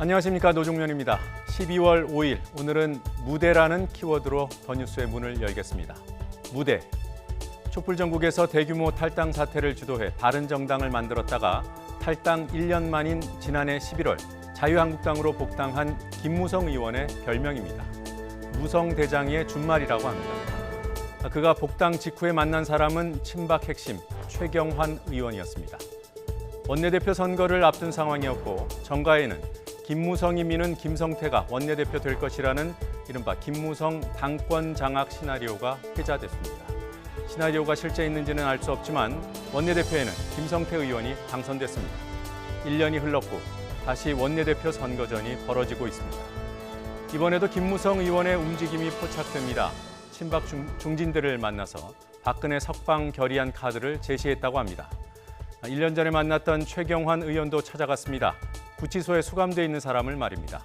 안녕하십니까, 노종면입니다. 12월 5일 오늘은 무대라는 키워드로 더 뉴스의 문을 열겠습니다. 무대. 촛불 전국에서 대규모 탈당 사태를 주도해 바른정당을 만들었다가 탈당 1년 만인 지난해 11월 자유한국당으로 복당한 김무성 의원의 별명입니다. 무성대장이의 준말이라고 합니다. 그가 복당 직후에 만난 사람은 친박 핵심 최경환 의원이었습니다. 원내대표 선거를 앞둔 상황이었고 정가에는 김무성이 미는 김성태가 원내대표 될 것이라는 이른바 김무성 당권 장악 시나리오가 회자됐습니다. 시나리오가 실제 있는지는 알 수 없지만 원내대표에는 김성태 의원이 당선됐습니다. 1년이 흘렀고 다시 원내대표 선거전이 벌어지고 있습니다. 이번에도 김무성 의원의 움직임이 포착됩니다. 친박 중진들을 만나서 박근혜 석방 결의안 카드를 제시했다고 합니다. 1년 전에 만났던 최경환 의원도 찾아갔습니다. 구치소에 수감돼 있는 사람을 말입니다.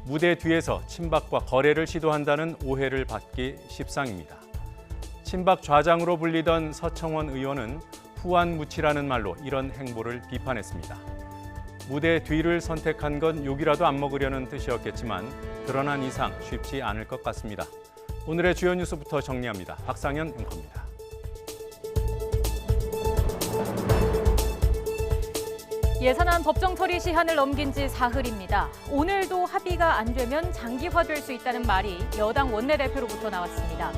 무대 뒤에서 친박과 거래를 시도한다는 오해를 받기 십상입니다. 친박 좌장으로 불리던 서청원 의원은 후안무치라는 말로 이런 행보를 비판했습니다. 무대 뒤를 선택한 건 욕이라도 안 먹으려는 뜻이었겠지만 드러난 이상 쉽지 않을 것 같습니다. 오늘의 주요 뉴스부터 정리합니다. 박상현 앵커입니다. 예산안 법정 처리 시한을 넘긴 지 사흘입니다. 오늘도 합의가 안 되면 장기화될 수 있다는 말이 여당 원내대표로부터 나왔습니다.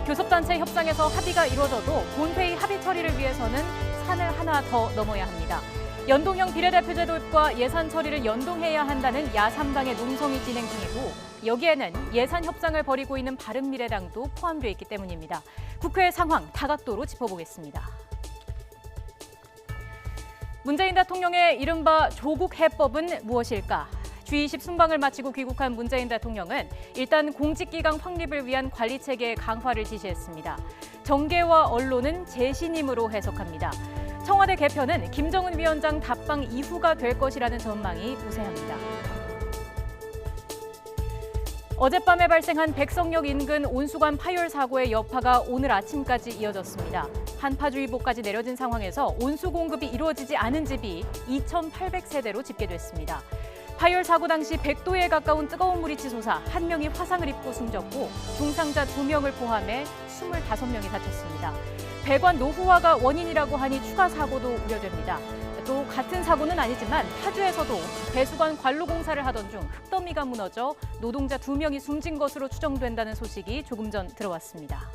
교섭단체 협상에서 합의가 이루어져도 본회의 합의 처리를 위해서는 산을 하나 더 넘어야 합니다. 연동형 비례대표제 도입과 예산 처리를 연동해야 한다는 야3당의 농성이 진행 중이고 여기에는 예산 협상을 벌이고 있는 바른미래당도 포함되어 있기 때문입니다. 국회 상황 다각도로 짚어보겠습니다. 문재인 대통령의 이른바 조국 해법은 무엇일까? G20 순방을 마치고 귀국한 문재인 대통령은 일단 공직기강 확립을 위한 관리체계 강화를 지시했습니다. 정계와 언론은 재신임으로 해석합니다. 청와대 개편은 김정은 위원장 답방 이후가 될 것이라는 전망이 우세합니다. 어젯밤에 발생한 백석역 인근 온수관 파열 사고의 여파가 오늘 아침까지 이어졌습니다. 한파주의보까지 내려진 상황에서 온수 공급이 이루어지지 않은 집이 2,800세대로 집계됐습니다. 파열 사고 당시 100도에 가까운 뜨거운 물이 치솟아 한 명이 화상을 입고 숨졌고 중상자 2명을 포함해 25명이 다쳤습니다. 배관 노후화가 원인이라고 하니 추가 사고도 우려됩니다. 또 같은 사고는 아니지만 파주에서도 배수관 관로 공사를 하던 중 흙더미가 무너져 노동자 2명이 숨진 것으로 추정된다는 소식이 조금 전 들어왔습니다.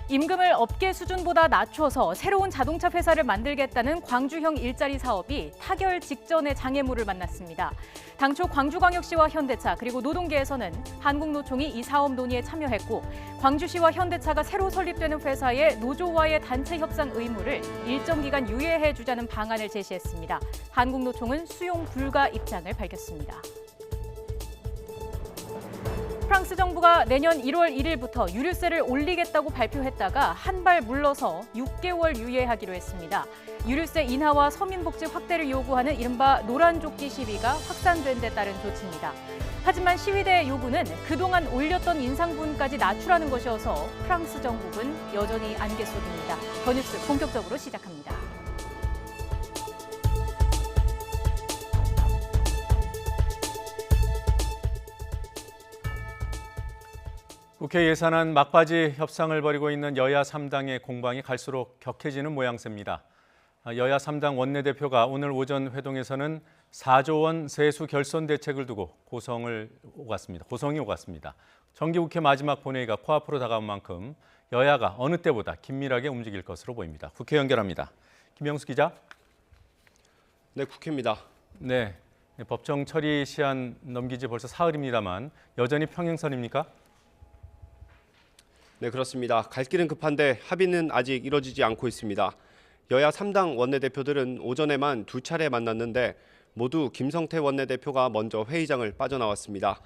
임금을 업계 수준보다 낮춰서 새로운 자동차 회사를 만들겠다는 광주형 일자리 사업이 타결 직전에 장애물을 만났습니다. 당초 광주광역시와 현대차 그리고 노동계에서는 한국노총이 이 사업 논의에 참여했고 광주시와 현대차가 새로 설립되는 회사의 노조와의 단체 협상 의무를 일정 기간 유예해 주자는 방안을 제시했습니다. 한국노총은 수용 불가 입장을 밝혔습니다. 프랑스 정부가 내년 1월 1일부터 유류세를 올리겠다고 발표했다가 한 발 물러서 6개월 유예하기로 했습니다. 유류세 인하와 서민복지 확대를 요구하는 이른바 노란조끼 시위가 확산된 데 따른 조치입니다. 하지만 시위대의 요구는 그동안 올렸던 인상분까지 낮추라는 것이어서 프랑스 정국은 여전히 안개 속입니다. 더 뉴스 본격적으로 시작합니다. 국회 예산안 막바지 협상을 벌이고 있는 여야 3당의 공방이 갈수록 격해지는 모양새입니다. 여야 3당 원내대표가 오늘 오전 회동에서는 4조 원 세수 결손 대책을 두고 고성이 오갔습니다. 정기국회 마지막 본회의가 코앞으로 다가온 만큼 여야가 어느 때보다 긴밀하게 움직일 것으로 보입니다. 국회 연결합니다. 김영수 기자. 네, 국회입니다. 네, 법정 처리 시한 넘긴 지 벌써 사흘입니다만 여전히 평행선입니까? 네, 그렇습니다. 갈 길은 급한데 합의는 아직 이뤄지지 않고 있습니다. 여야 3당 원내대표들은 오전에만 2차례 만났는데 모두 김성태 원내대표가 먼저 회의장을 빠져나왔습니다.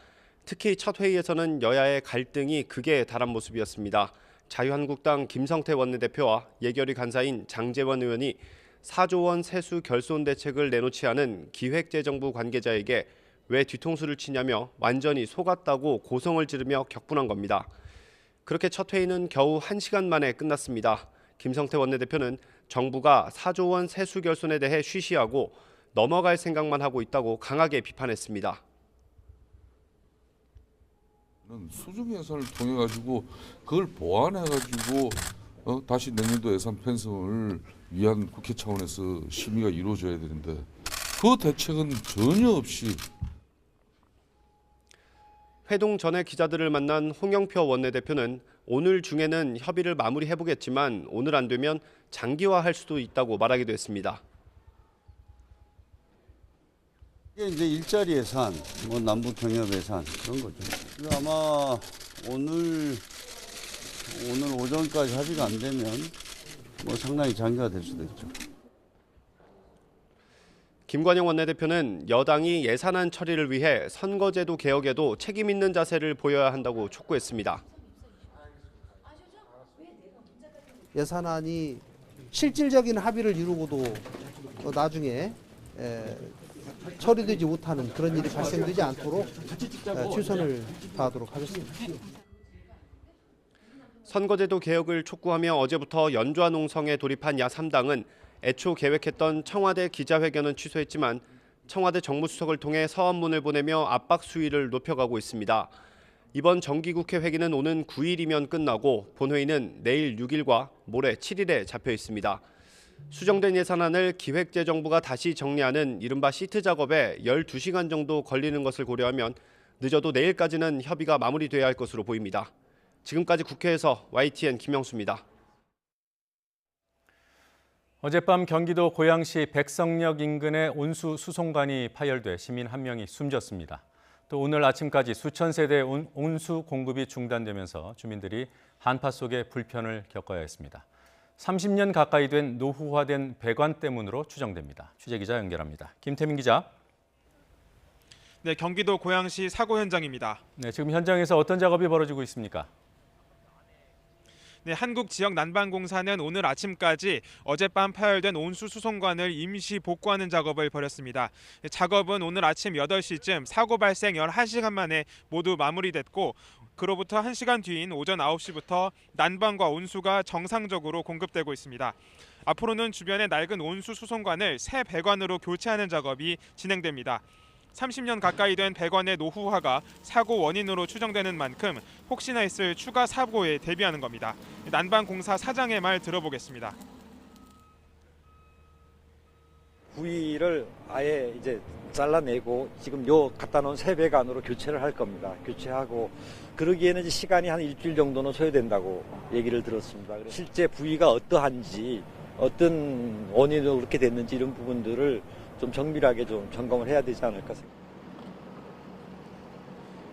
특히 첫 회의에서는 여야의 갈등이 극에 달한 모습이었습니다. 자유한국당 김성태 원내대표와 예결위 간사인 장제원 의원이 4조 원 세수 결손 대책을 내놓지 않은 기획재정부 관계자에게 왜 뒤통수를 치냐며 완전히 속았다고 고성을 지르며 격분한 겁니다. 그렇게 첫 회의는 겨우 1시간 만에 끝났습니다. 김성태 원내대표는 정부가 4조 원 세수 결손에 대해 쉬쉬하고 넘어갈 생각만 하고 있다고 강하게 비판했습니다. 수중 예산을 통해 가지고 그걸 보완해 가지고 다시 내년도 예산 편성을 위한 국회 차원에서 심의가 이루어져야 되는데 그 대책은 전혀 없이. 회동 전에 기자들을 만난 홍영표 원내대표는 오늘 중에는 협의를 마무리해보겠지만 오늘 안 되면 장기화할 수도 있다고 말하기도 했습니다. 이게 이제 일자리 예산, 뭐 남북 경협 예산 그런 거죠. 아마 오늘 오전까지 합의가 안 되면 뭐 상당히 장기화될 수도 있죠. 김관영 원내대표는 여당이 예산안 처리를 위해 선거제도 개혁에도 책임 있는 자세를 보여야 한다고 촉구했습니다. 예산안이 실질적인 합의를 이루고도 나중에 처리되지 못하는 그런 일이 발생되지 않도록 최선을 다하도록 하겠습니다. 선거제도 개혁을 촉구하며 어제부터 연좌농성에 돌입한 야3당은 애초 계획했던 청와대 기자회견은 취소했지만 청와대 정무수석을 통해 서한문을 보내며 압박 수위를 높여가고 있습니다. 이번 정기국회 회기는 오는 9일이면 끝나고 본회의는 내일 6일과 모레 7일에 잡혀 있습니다. 수정된 예산안을 기획재정부가 다시 정리하는 이른바 시트 작업에 12시간 정도 걸리는 것을 고려하면 늦어도 내일까지는 협의가 마무리돼야 할 것으로 보입니다. 지금까지 국회에서 YTN 김영수입니다. 어젯밤 경기도 고양시 백성역 인근의 온수 수송관이 파열돼 시민 한 명이 숨졌습니다. 또 오늘 아침까지 수천 세대의 온수 공급이 중단되면서 주민들이 한파 속에 불편을 겪어야 했습니다. 30년 가까이 된 노후화된 배관 때문으로 추정됩니다. 취재기자 연결합니다. 김태민 기자. 네, 경기도 고양시 사고 현장입니다. 네, 지금 현장에서 어떤 작업이 벌어지고 있습니까? 네, 한국지역난방공사는 오늘 아침까지 어젯밤 파열된 온수 수송관을 임시 복구하는 작업을 벌였습니다. 작업은 오늘 아침 8시쯤 사고 발생 11시간 만에 모두 마무리됐고 그로부터 1시간 뒤인 오전 9시부터 난방과 온수가 정상적으로 공급되고 있습니다. 앞으로는 주변의 낡은 온수 수송관을 새 배관으로 교체하는 작업이 진행됩니다. 30년 가까이 된 배관의 노후화가 사고 원인으로 추정되는 만큼 혹시나 있을 추가 사고에 대비하는 겁니다. 난방공사 사장의 말 들어보겠습니다. 부위를 아예 이제 잘라내고 지금 요 갖다 놓은 새 배관으로 교체를 할 겁니다. 교체하고 그러기에는 이제 시간이 한 일주일 정도는 소요된다고 얘기를 들었습니다. 실제 부위가 어떠한지 어떤 원인으로 그렇게 됐는지 이런 부분들을 좀 정밀하게 좀 점검을 해야 되지 않을까 생각합니다.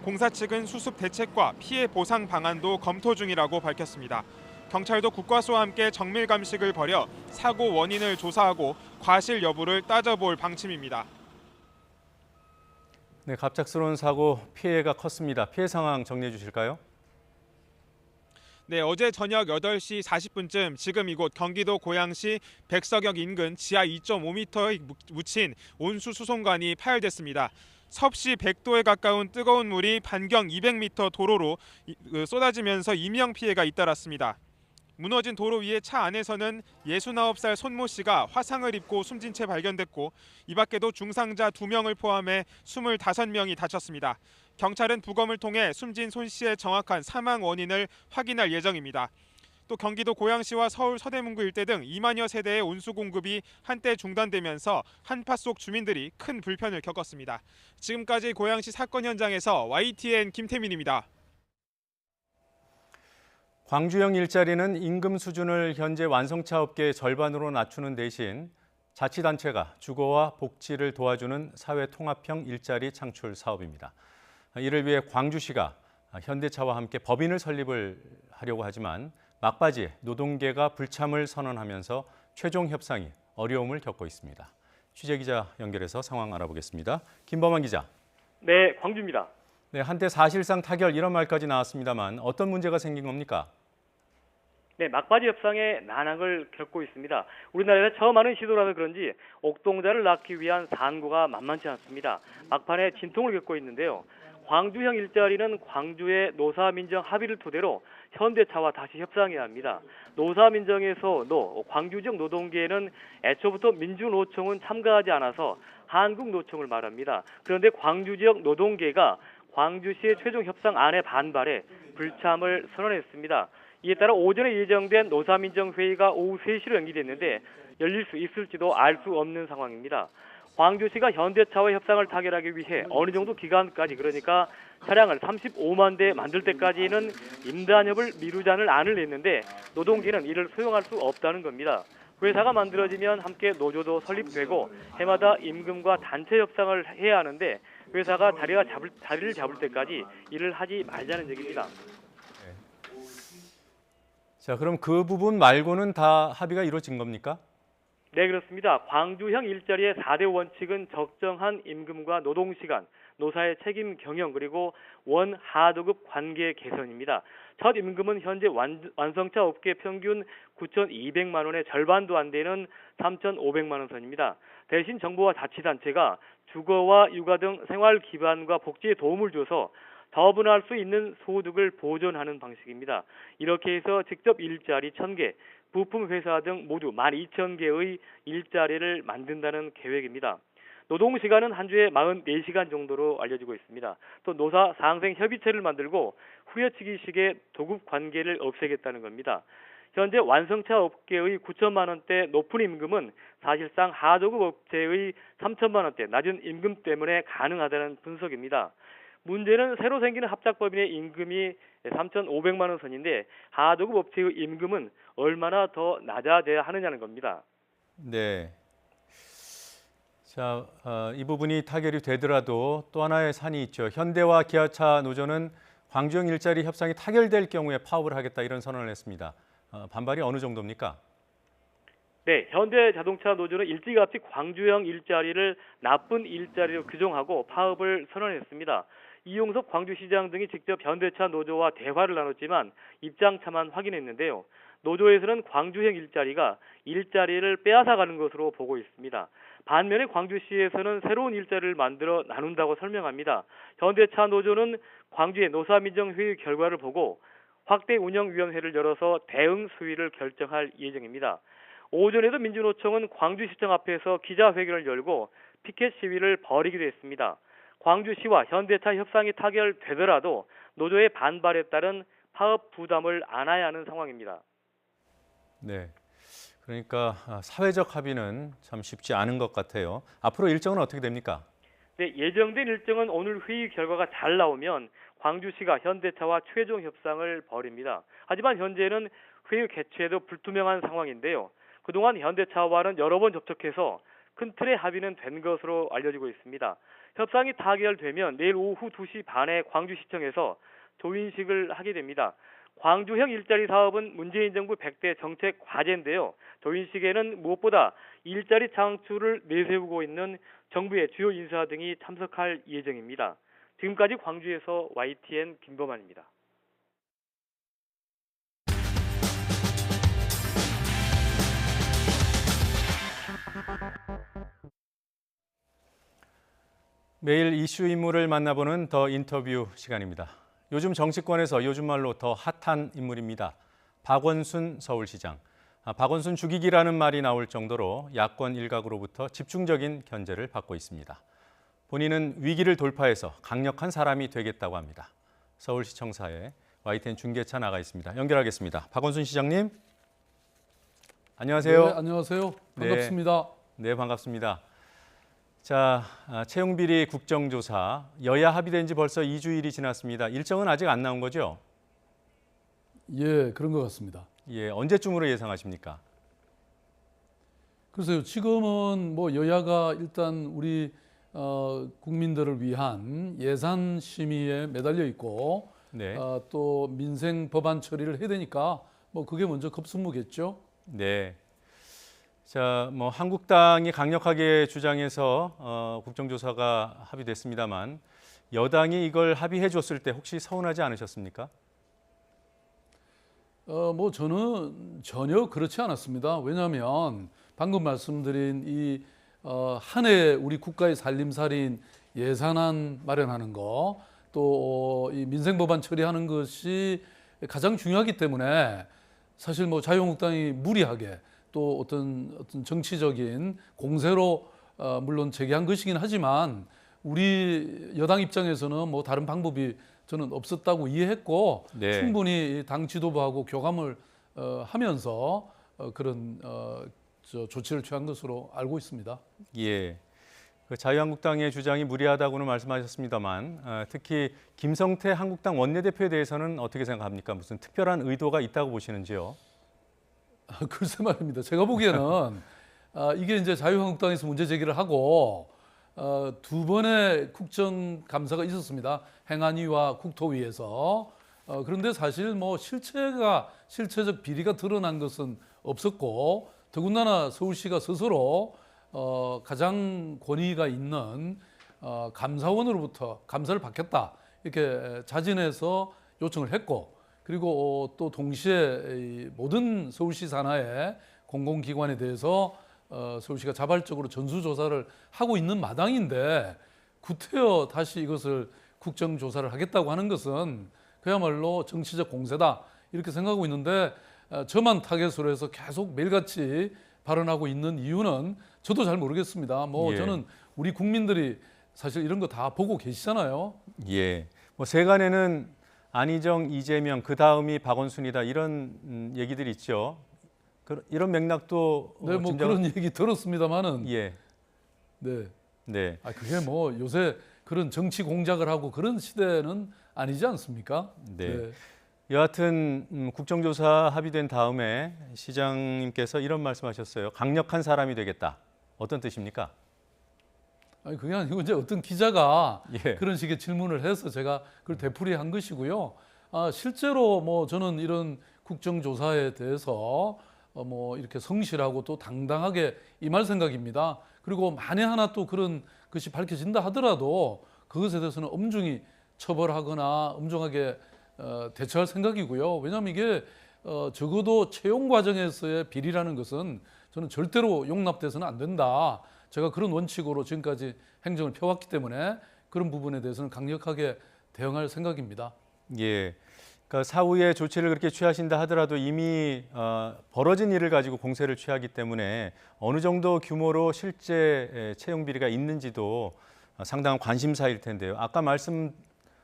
공사 측은 수습 대책과 피해 보상 방안도 검토 중이라고 밝혔습니다. 경찰도 국과수와 함께 정밀 감식을 벌여 사고 원인을 조사하고 과실 여부를 따져볼 방침입니다. 네, 갑작스러운 사고 피해가 컸습니다. 피해 상황 정리해 주실까요? 네, 어제 저녁 8시 40분쯤 지금 이곳 경기도 고양시 백석역 인근 지하 2.5m에 묻힌 온수 수송관이 파열됐습니다. 섭씨 100도에 가까운 뜨거운 물이 반경 200m 도로로 쏟아지면서 인명피해가 잇따랐습니다. 무너진 도로 위에 차 안에서는 69살 손모 씨가 화상을 입고 숨진 채 발견됐고 이 밖에도 중상자 2명을 포함해 25명이 다쳤습니다. 경찰은 부검을 통해 숨진 손 씨의 정확한 사망 원인을 확인할 예정입니다. 또 경기도 고양시와 서울 서대문구 일대 등 2만여 세대의 온수 공급이 한때 중단되면서 한파 속 주민들이 큰 불편을 겪었습니다. 지금까지 고양시 사건 현장에서 YTN 김태민입니다. 광주형 일자리는 임금 수준을 현재 완성차 업계의 절반으로 낮추는 대신 자치단체가 주거와 복지를 도와주는 사회통합형 일자리 창출 사업입니다. 이를 위해 광주시가 현대차와 함께 법인을 설립을 하려고 하지만 막바지에 노동계가 불참을 선언하면서 최종 협상이 어려움을 겪고 있습니다. 취재기자 연결해서 상황 알아보겠습니다. 김범환 기자. 네, 광주입니다. 네, 한때 사실상 타결 이런 말까지 나왔습니다만 어떤 문제가 생긴 겁니까? 네, 막바지 협상에 난항을 겪고 있습니다. 우리나라에서 처음 하는 시도라서 그런지 옥동자를 낳기 위한 산고가 만만치 않습니다. 막판에 진통을 겪고 있는데요. 광주형 일자리는 광주의 노사민정 합의를 토대로 현대차와 다시 협상해야 합니다. 노사민정에서도 광주 지역 노동계는 애초부터 민주노총은 참가하지 않아서 한국노총을 말합니다. 그런데 광주 지역 노동계가 광주시의 최종 협상안에 반발해 불참을 선언했습니다. 이에 따라 오전에 예정된 노사민정회의가 오후 3시로 연기됐는데 열릴 수 있을지도 알 수 없는 상황입니다. 광주시가 현대차와 협상을 타결하기 위해 어느 정도 기간까지, 그러니까 차량을 35만 대 만들 때까지는 임단협을 미루자는 안을 냈는데 노동계는 이를 수용할 수 없다는 겁니다. 회사가 만들어지면 함께 노조도 설립되고 해마다 임금과 단체 협상을 해야 하는데 회사가 자리를 잡을 때까지 일을 하지 말자는 얘기입니다. 자, 그럼 그 부분 말고는 다 합의가 이루어진 겁니까? 네, 그렇습니다. 광주형 일자리의 4대 원칙은 적정한 임금과 노동시간, 노사의 책임 경영, 그리고 원하도급 관계 개선입니다. 첫 임금은 현재 완성차 업계 평균 9,200만 원의 절반도 안 되는 3,500만 원 선입니다. 대신 정부와 자치단체가 주거와 육아 등 생활 기반과 복지에 도움을 줘서 더분할 수 있는 소득을 보존하는 방식입니다. 이렇게 해서 직접 일자리 1,000개, 부품 회사 등 모두 12,000개의 일자리를 만든다는 계획입니다. 노동 시간은 한 주에 44시간 정도로 알려지고 있습니다. 또 노사 상생 협의체를 만들고 후려치기식의 도급 관계를 없애겠다는 겁니다. 현재 완성차 업계의 9천만 원대 높은 임금은 사실상 하도급 업체의 3천만 원대 낮은 임금 때문에 가능하다는 분석입니다. 문제는 새로 생기는 합작법인의 임금이 3,500만 원 선인데 하도급 업체의 임금은 얼마나 더 낮아져야 하느냐는 겁니다. 네. 자, 이 부분이 타결이 되더라도 또 하나의 산이 있죠. 현대와 기아차 노조는 광주형 일자리 협상이 타결될 경우에 파업을 하겠다 이런 선언을 했습니다. 반발이 어느 정도입니까? 네, 현대자동차 노조는 일찌감치 광주형 일자리를 나쁜 일자리로 규정하고 파업을 선언했습니다. 이용섭 광주시장 등이 직접 현대차 노조와 대화를 나눴지만 입장차만 확인했는데요. 노조에서는 광주형 일자리가 일자리를 빼앗아가는 것으로 보고 있습니다. 반면에 광주시에서는 새로운 일자리를 만들어 나눈다고 설명합니다. 현대차 노조는 광주의 노사민정회의 결과를 보고 확대 운영위원회를 열어서 대응 수위를 결정할 예정입니다. 오전에도 민주노총은 광주시청 앞에서 기자회견을 열고 피켓 시위를 벌이기도 했습니다. 광주시와 현대차 협상이 타결되더라도 노조의 반발에 따른 파업 부담을 안아야 하는 상황입니다. 네. 그러니까 사회적 합의는 참 쉽지 않은 것 같아요. 앞으로 일정은 어떻게 됩니까? 네, 예정된 일정은 오늘 회의 결과가 잘 나오면 광주시가 현대차와 최종 협상을 벌입니다. 하지만 현재는 회의 개최도 불투명한 상황인데요. 그동안 현대차와는 여러 번 접촉해서 큰 틀의 합의는 된 것으로 알려지고 있습니다. 협상이 타결되면 내일 오후 2시 반에 광주시청에서 조인식을 하게 됩니다. 광주형 일자리 사업은 문재인 정부 100대 정책 과제인데요. 조인식에는 무엇보다 일자리 창출을 내세우고 있는 정부의 주요 인사 등이 참석할 예정입니다. 지금까지 광주에서 YTN 김범환입니다. 매일 이슈 인물을 만나보는 더 인터뷰 시간입니다. 요즘 정치권에서 요즘 말로 더 핫한 인물입니다. 박원순 서울시장. 박원순 죽이기라는 말이 나올 정도로 야권 일각으로부터 집중적인 견제를 받고 있습니다. 본인은 위기를 돌파해서 강력한 사람이 되겠다고 합니다. 서울시청사에 YTN 중계차 나가 있습니다. 연결하겠습니다. 박원순 시장님. 안녕하세요. 네, 안녕하세요. 반갑습니다. 네, 반갑습니다. 자, 채용비리 국정조사 여야 합의된 지 벌써 2주일이 지났습니다. 일정은 아직 안 나온 거죠? 예, 그런 것 같습니다. 예, 언제쯤으로 예상하십니까? 글쎄요, 지금은 뭐 여야가 일단 우리 국민들을 위한 예산 심의에 매달려 있고 네. 또 민생 법안 처리를 해야 되니까 뭐 그게 먼저 급선무겠죠. 네. 자, 뭐 한국당이 강력하게 주장해서 국정조사가 합의됐습니다만 여당이 이걸 합의해 줬을 때 혹시 서운하지 않으셨습니까? 뭐 저는 전혀 그렇지 않았습니다. 왜냐하면 방금 말씀드린 이 한 해 우리 국가의 살림살이인 예산안 마련하는 거, 또 이 민생 법안 처리하는 것이 가장 중요하기 때문에 사실 뭐 자유한국당이 무리하게 또 어떤 정치적인 공세로 물론 제기한 것이긴 하지만 우리 여당 입장에서는 뭐 다른 방법이 저는 없었다고 이해했고 네. 충분히 당 지도부하고 교감을 하면서 그런 조치를 취한 것으로 알고 있습니다. 예. 그 자유한국당의 주장이 무리하다고는 말씀하셨습니다만 특히 김성태 한국당 원내대표에 대해서는 어떻게 생각합니까? 무슨 특별한 의도가 있다고 보시는지요? 글쎄 말입니다. 제가 보기에는 이게 이제 자유한국당에서 문제 제기를 하고 두 번의 국정감사가 있었습니다. 행안위와 국토위에서. 그런데 사실 뭐 실체적 비리가 드러난 것은 없었고 더군다나 서울시가 스스로 가장 권위가 있는 감사원으로부터 감사를 받겠다 이렇게 자진해서 요청을 했고 그리고 또 동시에 이 모든 서울시 산하의 공공기관에 대해서 서울시가 자발적으로 전수조사를 하고 있는 마당인데 구태여 다시 이것을 국정조사를 하겠다고 하는 것은 그야말로 정치적 공세다 이렇게 생각하고 있는데 저만 타겟으로 해서 계속 매일같이 발언하고 있는 이유는 저도 잘 모르겠습니다. 뭐 예. 저는 우리 국민들이 사실 이런 거 다 보고 계시잖아요. 예. 뭐 세간에는 안희정, 이재명, 그 다음이 박원순이다 이런 얘기들이 있죠. 이런 맥락도 네, 뭐 그런 얘기 들었습니다만은 예. 네. 네. 그게 뭐 요새 그런 정치 공작을 하고 그런 시대는 아니지 않습니까? 네. 여하튼 국정조사 합의된 다음에 시장님께서 이런 말씀하셨어요. 강력한 사람이 되겠다. 어떤 뜻입니까? 아니 그게 아니고 이제 어떤 기자가 예. 그런 식의 질문을 해서 제가 그걸 되풀이한 것이고요. 실제로 뭐 저는 이런 국정조사에 대해서 뭐 이렇게 성실하고 또 당당하게 임할 생각입니다. 그리고 만에 하나 또 그런 것이 밝혀진다 하더라도 그것에 대해서는 엄중히 처벌하거나 엄중하게 대처할 생각이고요. 왜냐하면 이게 적어도 채용 과정에서의 비리라는 것은 저는 절대로 용납돼서는 안 된다. 제가 그런 원칙으로 지금까지 행정을 펴왔기 때문에 그런 부분에 대해서는 강력하게 대응할 생각입니다. 예. 그러니까 사후에 조치를 그렇게 취하신다 하더라도 이미 벌어진 일을 가지고 공세를 취하기 때문에 어느 정도 규모로 실제 채용 비리가 있는지도 상당한 관심사일 텐데요. 아까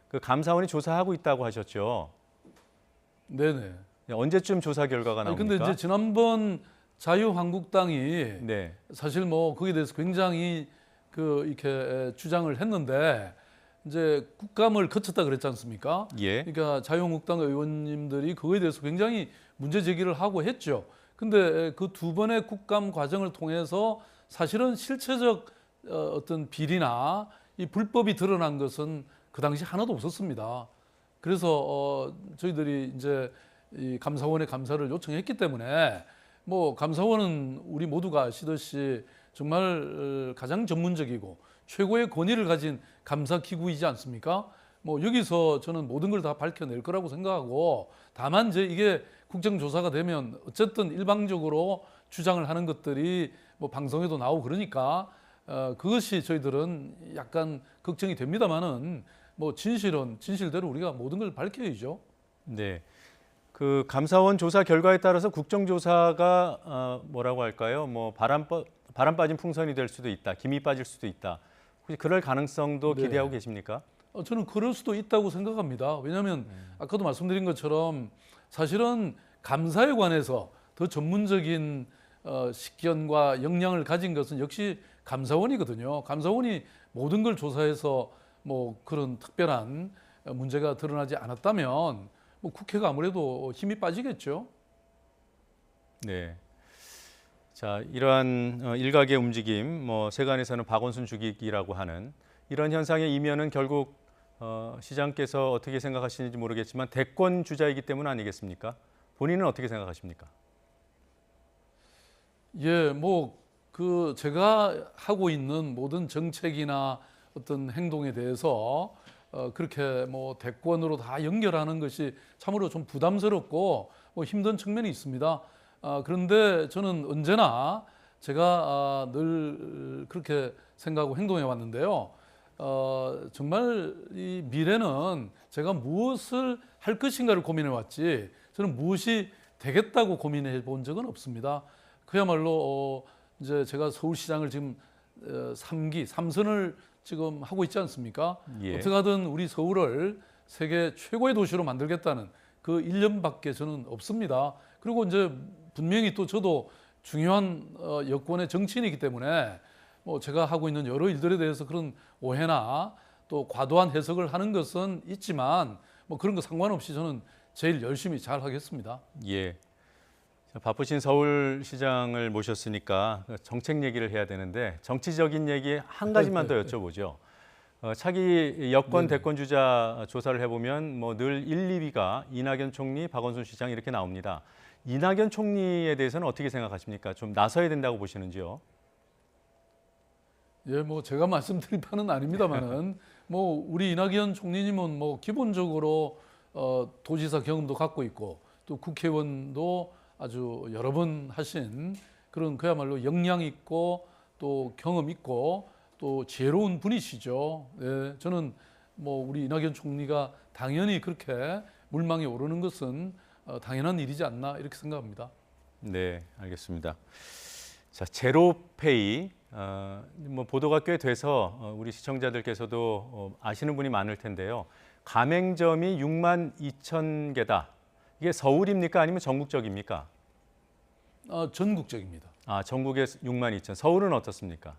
그 감사원이 조사하고 있다고 하셨죠. 네네. 언제쯤 조사 결과가 나옵니까? 근데 이제 지난번 자유한국당이 네. 사실 뭐 거기에 대해서 굉장히 이렇게 주장을 했는데 이제 국감을 거쳤다 그랬지 않습니까? 예. 그러니까 자유한국당 의원님들이 그거에 대해서 굉장히 문제 제기를 하고 했죠. 근데 그 두 번의 국감 과정을 통해서 사실은 실체적 어떤 비리나 이 불법이 드러난 것은 그 당시 하나도 없었습니다. 그래서 저희들이 이제 이 감사원의 감사를 요청했기 때문에 뭐 감사원은 우리 모두가 아시듯이 정말 가장 전문적이고 최고의 권위를 가진 감사 기구이지 않습니까? 뭐 여기서 저는 모든 걸 다 밝혀낼 거라고 생각하고 다만 이제 이게 국정조사가 되면 어쨌든 일방적으로 주장을 하는 것들이 뭐 방송에도 나오고 그러니까 그것이 저희들은 약간 걱정이 됩니다만은 뭐 진실은 진실대로 우리가 모든 걸 밝혀야죠. 네. 그 감사원 조사 결과에 따라서 국정조사가 뭐라고 할까요? 뭐 바람 빠진 풍선이 될 수도 있다. 김이 빠질 수도 있다. 혹시 그럴 가능성도 네. 기대하고 계십니까? 저는 그럴 수도 있다고 생각합니다. 왜냐하면 아까도 말씀드린 것처럼 사실은 감사에 관해서 더 전문적인 식견과 역량을 가진 것은 역시 감사원이거든요. 감사원이 모든 걸 조사해서 뭐 그런 특별한 문제가 드러나지 않았다면 뭐 국회가 아무래도 힘이 빠지겠죠. 네. 자, 이러한 일각의 움직임, 뭐 세간에서는 박원순 죽이기라고 하는 이런 현상의 이면은 결국 시장께서 어떻게 생각하시는지 모르겠지만 대권 주자이기 때문 아니겠습니까? 본인은 어떻게 생각하십니까? 예, 뭐 그 제가 하고 있는 모든 정책이나 어떤 행동에 대해서 그렇게 뭐 대권으로 다 연결하는 것이 참으로 좀 부담스럽고 뭐 힘든 측면이 있습니다. 그런데 저는 언제나 제가 늘 그렇게 생각하고 행동해 왔는데요. 정말 이 미래는 제가 무엇을 할 것인가를 고민해 왔지 저는 무엇이 되겠다고 고민해 본 적은 없습니다. 그야말로 이제 제가 서울시장을 지금 3기, 3선을 지금 하고 있지 않습니까? 예. 어떻게 하든 우리 서울을 세계 최고의 도시로 만들겠다는 그 일념밖에 저는 없습니다. 그리고 이제 분명히 또 저도 중요한 여권의 정치인이기 때문에 뭐 제가 하고 있는 여러 일들에 대해서 그런 오해나 또 과도한 해석을 하는 것은 있지만 뭐 그런 거 상관없이 저는 제일 열심히 잘 하겠습니다. 예. 자, 바쁘신 서울시장을 모셨으니까 정책 얘기를 해야 되는데 정치적인 얘기 한 가지만 더 여쭤보죠. 차기 여권 대권 주자 조사를 해보면 뭐 늘 1, 2위가 이낙연 총리, 박원순 시장 이렇게 나옵니다. 이낙연 총리에 대해서는 어떻게 생각하십니까? 좀 나서야 된다고 보시는지요? 예, 뭐 제가 말씀드릴 바는 아닙니다만은 뭐 우리 이낙연 총리님은 뭐 기본적으로 도지사 경험도 갖고 있고 또 국회의원도 아주 여러 번 하신 그런 그야말로 역량 있고 또 경험 있고 또 지혜로운 분이시죠. 예, 저는 뭐 우리 이낙연 총리가 당연히 그렇게 물망에 오르는 것은 당연한 일이지 않나 이렇게 생각합니다. 네, 알겠습니다. 자, 제로페이 뭐 보도가 꽤 돼서 우리 시청자들께서도 아시는 분이 많을 텐데요. 가맹점이 6만 2천 개다. 이게 서울입니까? 아니면 전국적입니까? 전국적입니다. 아, 전국에 6만 2천. 서울은 어떻습니까?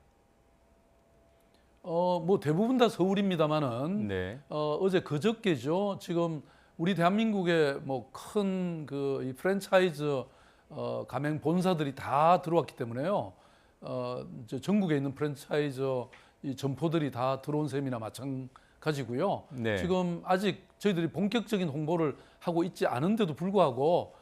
뭐 대부분 다 서울입니다만은 네. 어제 그저께죠. 지금 우리 대한민국의 뭐 큰 그 이 프랜차이즈 가맹 본사들이 다 들어왔기 때문에요. 이제 전국에 있는 프랜차이즈 이 점포들이 다 들어온 셈이나 마찬가지고요. 네. 지금 아직 저희들이 본격적인 홍보를 하고 있지 않은데도 불구하고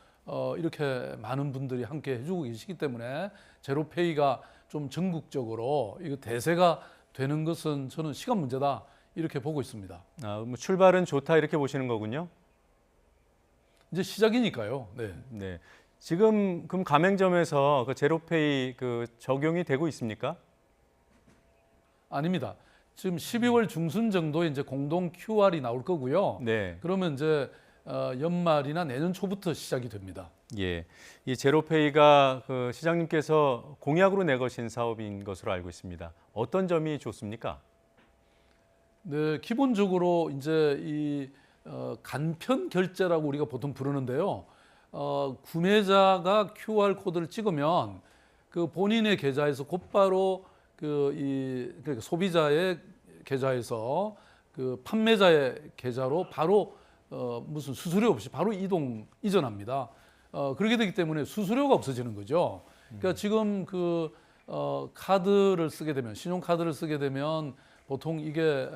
이렇게 많은 분들이 함께 해주고 계시기 때문에 제로페이가 좀 전국적으로 이거 대세가 되는 것은 저는 시간 문제다 이렇게 보고 있습니다. 아, 뭐 출발은 좋다 이렇게 보시는 거군요. 이제 시작이니까요. 네. 네. 지금 그럼 가맹점에서 그 제로페이 그 적용이 되고 있습니까? 아닙니다. 지금 12월 중순 정도에 이제 공동 QR이 나올 거고요. 네. 그러면 이제 연말이나 내년 초부터 시작이 됩니다. 예. 이 제로페이가 그 시장님께서 공약으로 내거신 사업인 것으로 알고 있습니다. 어떤 점이 좋습니까? 네, 기본적으로 이제 이 간편 결제라고 우리가 보통 부르는데요. 구매자가 QR 코드를 찍으면 그 본인의 계좌에서 곧바로 그러니까 소비자의 계좌에서 그 판매자의 계좌로 바로 무슨 수수료 없이 바로 이전합니다. 그렇게 되기 때문에 수수료가 없어지는 거죠. 그러니까 지금 그 카드를 쓰게 되면 신용카드를 쓰게 되면 보통 이게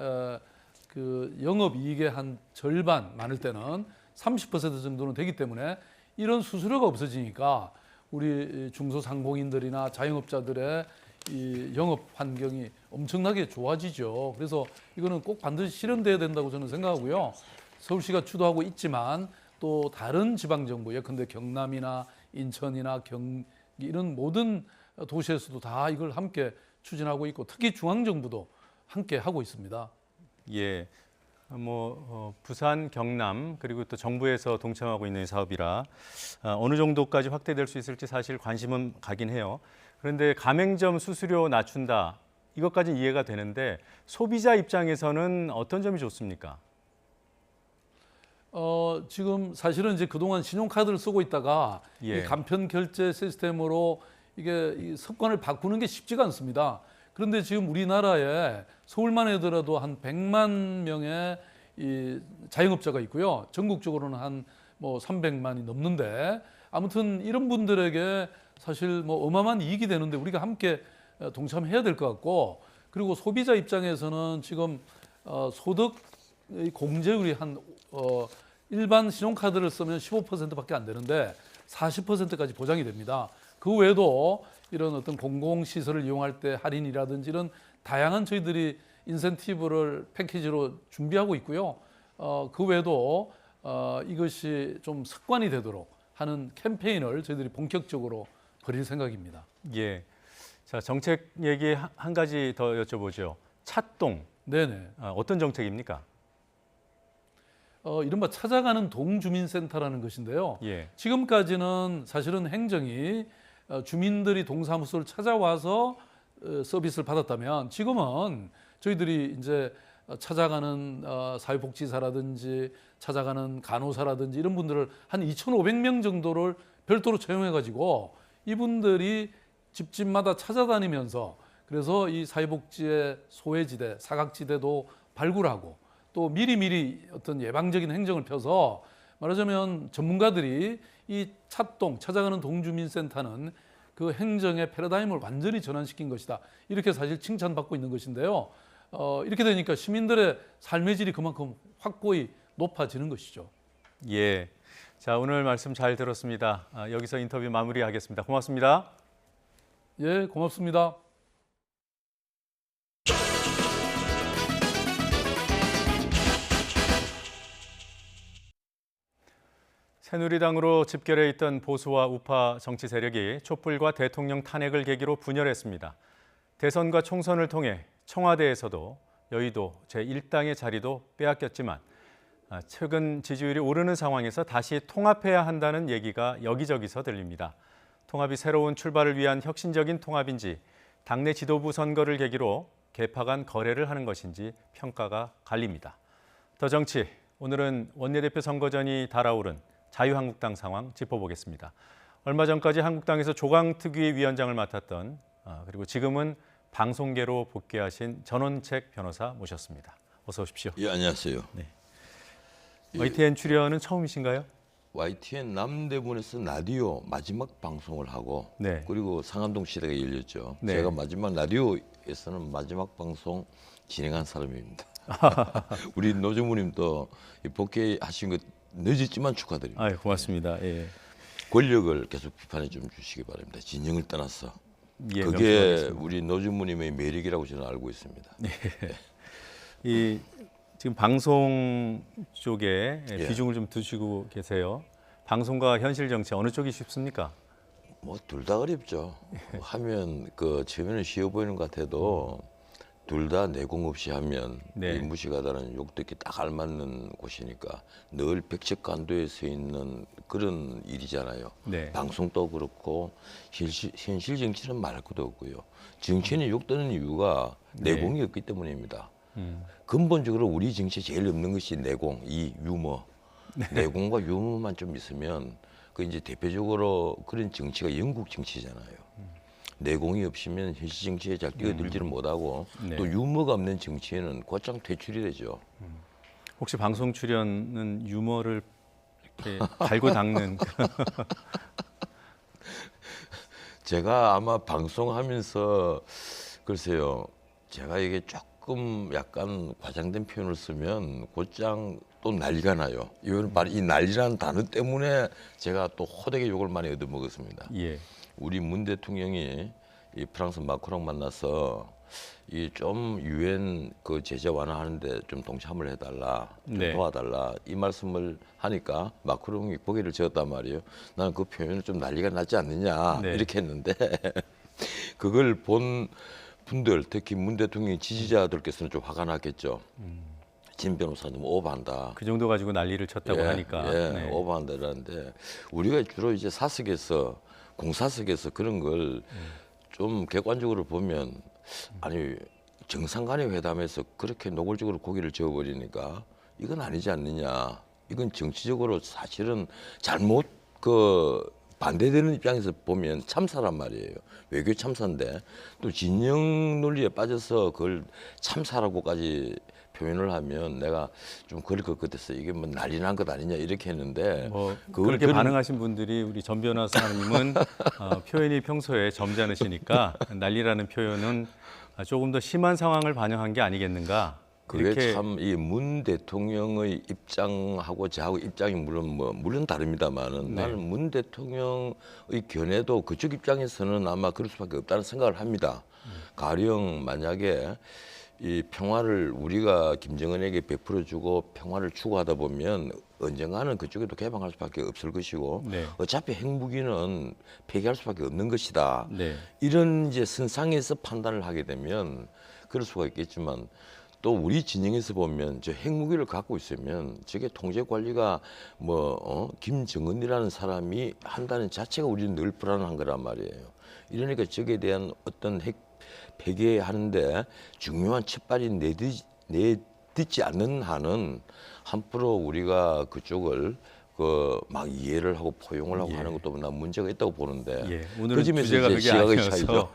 그 영업이익의 한 절반 많을 때는 30% 정도는 되기 때문에 이런 수수료가 없어지니까 우리 중소상공인들이나 자영업자들의 이 영업 환경이 엄청나게 좋아지죠. 그래서 이거는 꼭 반드시 실현돼야 된다고 저는 생각하고요. 서울시가 주도하고 있지만 또 다른 지방정부, 예컨대 경남이나 인천이나 경기 이런 모든 도시에서도 다 이걸 함께 추진하고 있고 특히 중앙정부도 함께 하고 있습니다. 예. 부산, 경남 그리고 또 정부에서 동참하고 있는 사업이라 어느 정도까지 확대될 수 있을지 사실 관심은 가긴 해요. 그런데 가맹점 수수료 낮춘다 이것까지 이해가 되는데 소비자 입장에서는 어떤 점이 좋습니까? 지금 사실은 이제 그동안 신용카드를 쓰고 있다가 예. 이 간편 결제 시스템으로 이게 이 습관을 바꾸는 게 쉽지가 않습니다. 그런데 지금 우리나라에 서울만 하더라도 한 100만 명의 이 자영업자가 있고요. 전국적으로는 한 뭐 300만이 넘는데 아무튼 이런 분들에게 사실 뭐 어마어마한 이익이 되는데 우리가 함께 동참해야 될 것 같고 그리고 소비자 입장에서는 지금 소득 공제율이 한 일반 신용카드를 쓰면 15%밖에 안 되는데 40%까지 보장이 됩니다. 그 외에도 이런 어떤 공공시설을 이용할 때 할인이라든지 이런 다양한 저희들이 인센티브를 패키지로 준비하고 있고요. 그 외에도 이것이 좀 습관이 되도록 하는 캠페인을 저희들이 본격적으로 벌일 생각입니다. 예. 자, 정책 얘기 한 가지 더 여쭤보죠. 찻동. 네네. 어떤 정책입니까? 이른바 찾아가는 동주민센터라는 것인데요. 예. 지금까지는 사실은 행정이 주민들이 동사무소를 찾아와서 서비스를 받았다면 지금은 저희들이 이제 찾아가는 사회복지사라든지 찾아가는 간호사라든지 이런 분들을 한 2,500명 정도를 별도로 채용해가지고 이분들이 집집마다 찾아다니면서 그래서 이 사회복지의 소외지대, 사각지대도 발굴하고 또 미리미리 어떤 예방적인 행정을 펴서 말하자면 전문가들이 이 찾아가는 동주민센터는 그 행정의 패러다임을 완전히 전환시킨 것이다. 이렇게 사실 칭찬받고 있는 것인데요. 이렇게 되니까 시민들의 삶의 질이 그만큼 확고히 높아지는 것이죠. 예. 자, 오늘 말씀 잘 들었습니다. 여기서 인터뷰 마무리하겠습니다. 고맙습니다. 예, 고맙습니다. 새누리당으로 집결해 있던 보수와 우파 정치 세력이 촛불과 대통령 탄핵을 계기로 분열했습니다. 대선과 총선을 통해 청와대에서도 여의도 제1당의 자리도 빼앗겼지만 최근 지지율이 오르는 상황에서 다시 통합해야 한다는 얘기가 여기저기서 들립니다. 통합이 새로운 출발을 위한 혁신적인 통합인지 당내 지도부 선거를 계기로 계파 간 거래를 하는 것인지 평가가 갈립니다. 더 정치, 오늘은 원내대표 선거전이 달아오른 자유한국당 상황 짚어보겠습니다. 얼마 전까지 한국당에서 조강특위 위원장을 맡았던 그리고 지금은 방송계로 복귀하신 전원책 변호사 모셨습니다. 어서 오십시오. 예, 안녕하세요. 네. 예. YTN 출연은 처음이신가요? YTN 남대문에서 라디오 마지막 방송을 하고 네. 그리고 상암동 시대가 열렸죠. 네. 제가 마지막 라디오에서는 마지막 방송 진행한 사람입니다. 우리 노정무님도 복귀하신 것 늦었지만 축하드립니다. 아유, 고맙습니다. 예. 권력을 계속 비판해 좀 주시기 바랍니다. 진영을 떠나서. 예, 그게 명심하겠습니다. 우리 노정무님의 매력이라고 저는 알고 있습니다. 네. 이 지금 방송 쪽에 예. 비중을 좀 두시고 계세요. 방송과 현실 정치 어느 쪽이 쉽습니까? 뭐 둘 다 어렵죠. 하면 그 처음에는 쉬워 보이는 것 같아도 둘 다 내공 없이 하면 네. 이 무시가다는 욕듣기 딱 알맞는 곳이니까 늘 백척간도에 서 있는 그런 일이잖아요. 네. 방송도 그렇고 현실 정치는 말할 것도 없고요. 정치는 욕되는 이유가 네. 내공이 없기 때문입니다. 근본적으로 우리 정치에 제일 없는 것이 내공, 이 유머. 네. 내공과 유머만 좀 있으면 그 이제 대표적으로 그런 정치가 영국 정치잖아요. 내공이 없으면 현실 정치에 잘 뛰어들지를 못하고 네. 또 유머가 없는 정치에는 곧장 퇴출이 되죠. 혹시 방송 출연은 유머를 이렇게 달고 닦는 제가 아마 방송하면서 글쎄요, 제가 이게 조금 약간 과장된 표현을 쓰면 곧장 또 난리가 나요. 이건 바로 이 난리라는 단어 때문에 제가 또 호되게 욕을 많이 얻어먹었습니다. 예. 우리 문 대통령이 이 프랑스 마크롱 만나서 이 좀 유엔 그 제재 완화하는데 좀 동참을 해달라, 좀 네. 도와달라 이 말씀을 하니까 마크롱이 고개를 저었단 말이에요. 나는 그 표현을 좀 난리가 나지 않느냐 네. 이렇게 했는데 그걸 본 분들 특히 문 대통령 지지자들께서는 좀 화가 났겠죠. 진 변호사님 오버한다. 그 정도 가지고 난리를 쳤다고 하니까. 예, 네. 오버한다라는데 우리가 주로 이제 사석에서 공사석에서 그런 걸 좀 객관적으로 보면 아니 정상 간의 회담에서 그렇게 노골적으로 고기를 저어버리니까 이건 아니지 않느냐. 이건 정치적으로 사실은 잘못 그 반대되는 입장에서 보면 참사란 말이에요. 외교 참사인데 또 진영 논리에 빠져서 그걸 참사라고까지 표현을 하면 내가 좀 그럴 것 같아서 이게 뭐 난리 난 것 아니냐 이렇게 했는데 뭐 그렇게 반응하신 분들이 우리 전 변호사님은 표현이 평소에 점잖으시니까 난리라는 표현은 조금 더 심한 상황을 반영한 게 아니겠는가. 그게 이렇게 참 이 문 대통령의 입장하고 저하고 입장이 물론 다릅니다만은 네. 나는 문 대통령의 견해도 그쪽 입장에서는 아마 그럴 수밖에 없다는 생각을 합니다. 가령 만약에 이 평화를 우리가 김정은에게 베풀어주고 평화를 추구하다 보면 언젠가는 그쪽에도 개방할 수밖에 없을 것이고 네. 어차피 핵무기는 폐기할 수밖에 없는 것이다. 네. 이런 이제 선상에서 판단을 하게 되면 그럴 수가 있겠지만 또 우리 진영에서 보면 저 핵무기를 갖고 있으면 저게 통제 관리가 김정은이라는 사람이 한다는 자체가 우리는 늘 불안한 거란 말이에요. 이러니까 저게 대한 어떤 핵 폐기하는데 중요한 첫발이 내딛지 않는 한은 함부로 우리가 그쪽을 막 이해를 하고 포용을 하고 하는 것도 난 문제가 있다고 보는데 오늘은 주제가 그게 시각의 아니어서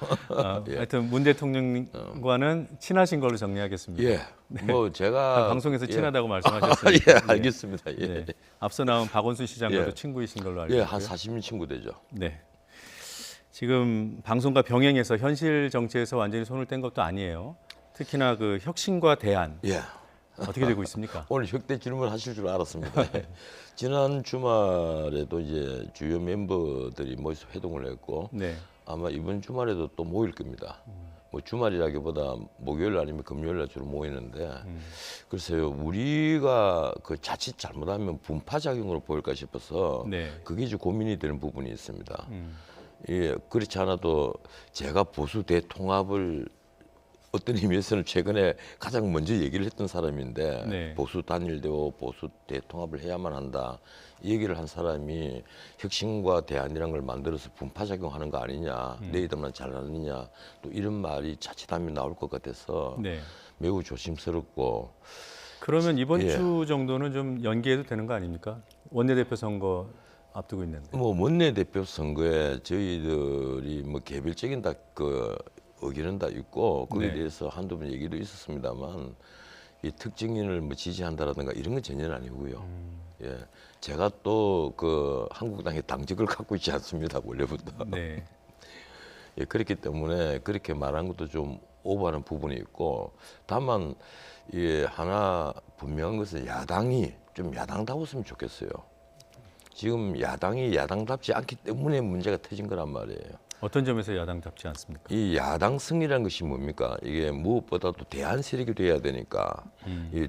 예. 하여튼 문 대통령과는 친하신 걸로 정리하겠습니다. 예. 뭐 제가 방송에서 예. 친하다고 말씀하셨으니까. 예, 알겠습니다. 예. 네. 앞서 나온 박원순 시장과도 예. 친구이신 걸로 알고 예, 있고요. 한 40년 친구 되죠. 네. 지금 방송과 병행해서 현실 정치에서 완전히 손을 뗀 것도 아니에요. 특히나 그 혁신과 대안 예. 어떻게 되고 있습니까? 오늘 혁대 질문 하실 줄 알았습니다. 지난 주말에도 이제 주요 멤버들이 모여서 회동을 했고 네. 아마 이번 주말에도 또 모일 겁니다. 뭐 주말이라기보다 목요일 아니면 금요일 날 주로 모이는데 글쎄요, 우리가 그 자칫 잘못하면 분파 작용으로 보일까 싶어서 네. 그게 이제 고민이 되는 부분이 있습니다. 예, 그렇지 않아도 제가 보수 대통합을 어떤 의미에서는 최근에 가장 먼저 얘기를 했던 사람인데 네. 보수 단일되고 보수 대통합을 해야만 한다. 이 얘기를 한 사람이 혁신과 대안이라는 걸 만들어서 분파작용하는 거 아니냐. 내 이름만 잘하느냐. 또 이런 말이 자칫하면 나올 것 같아서 네. 매우 조심스럽고. 그러면 이번 예. 주 정도는 좀 연기해도 되는 거 아닙니까? 원내대표 선거 앞두고 있는데. 뭐 원내대표 선거에 저희들이 뭐 개별적인 의견은 다 있고 거기에 네. 대해서 한두 번 얘기도 있었습니다만 이 특정인을 뭐 지지한다라든가 이런 건 전혀 아니고요. 예, 제가 또 그 한국당의 당직을 갖고 있지 않습니다 원래부터. 네. 예, 그렇기 때문에 그렇게 말한 것도 좀 오버하는 부분이 있고 다만 예, 하나 분명한 것은 야당이 좀 야당다웠으면 좋겠어요. 지금 야당이 야당답지 않기 때문에 문제가 터진 거란 말이에요. 어떤 점에서 야당답지 않습니까? 이 야당 승리라는 것이 뭡니까? 이게 무엇보다도 대안 세력이 돼야 되니까 이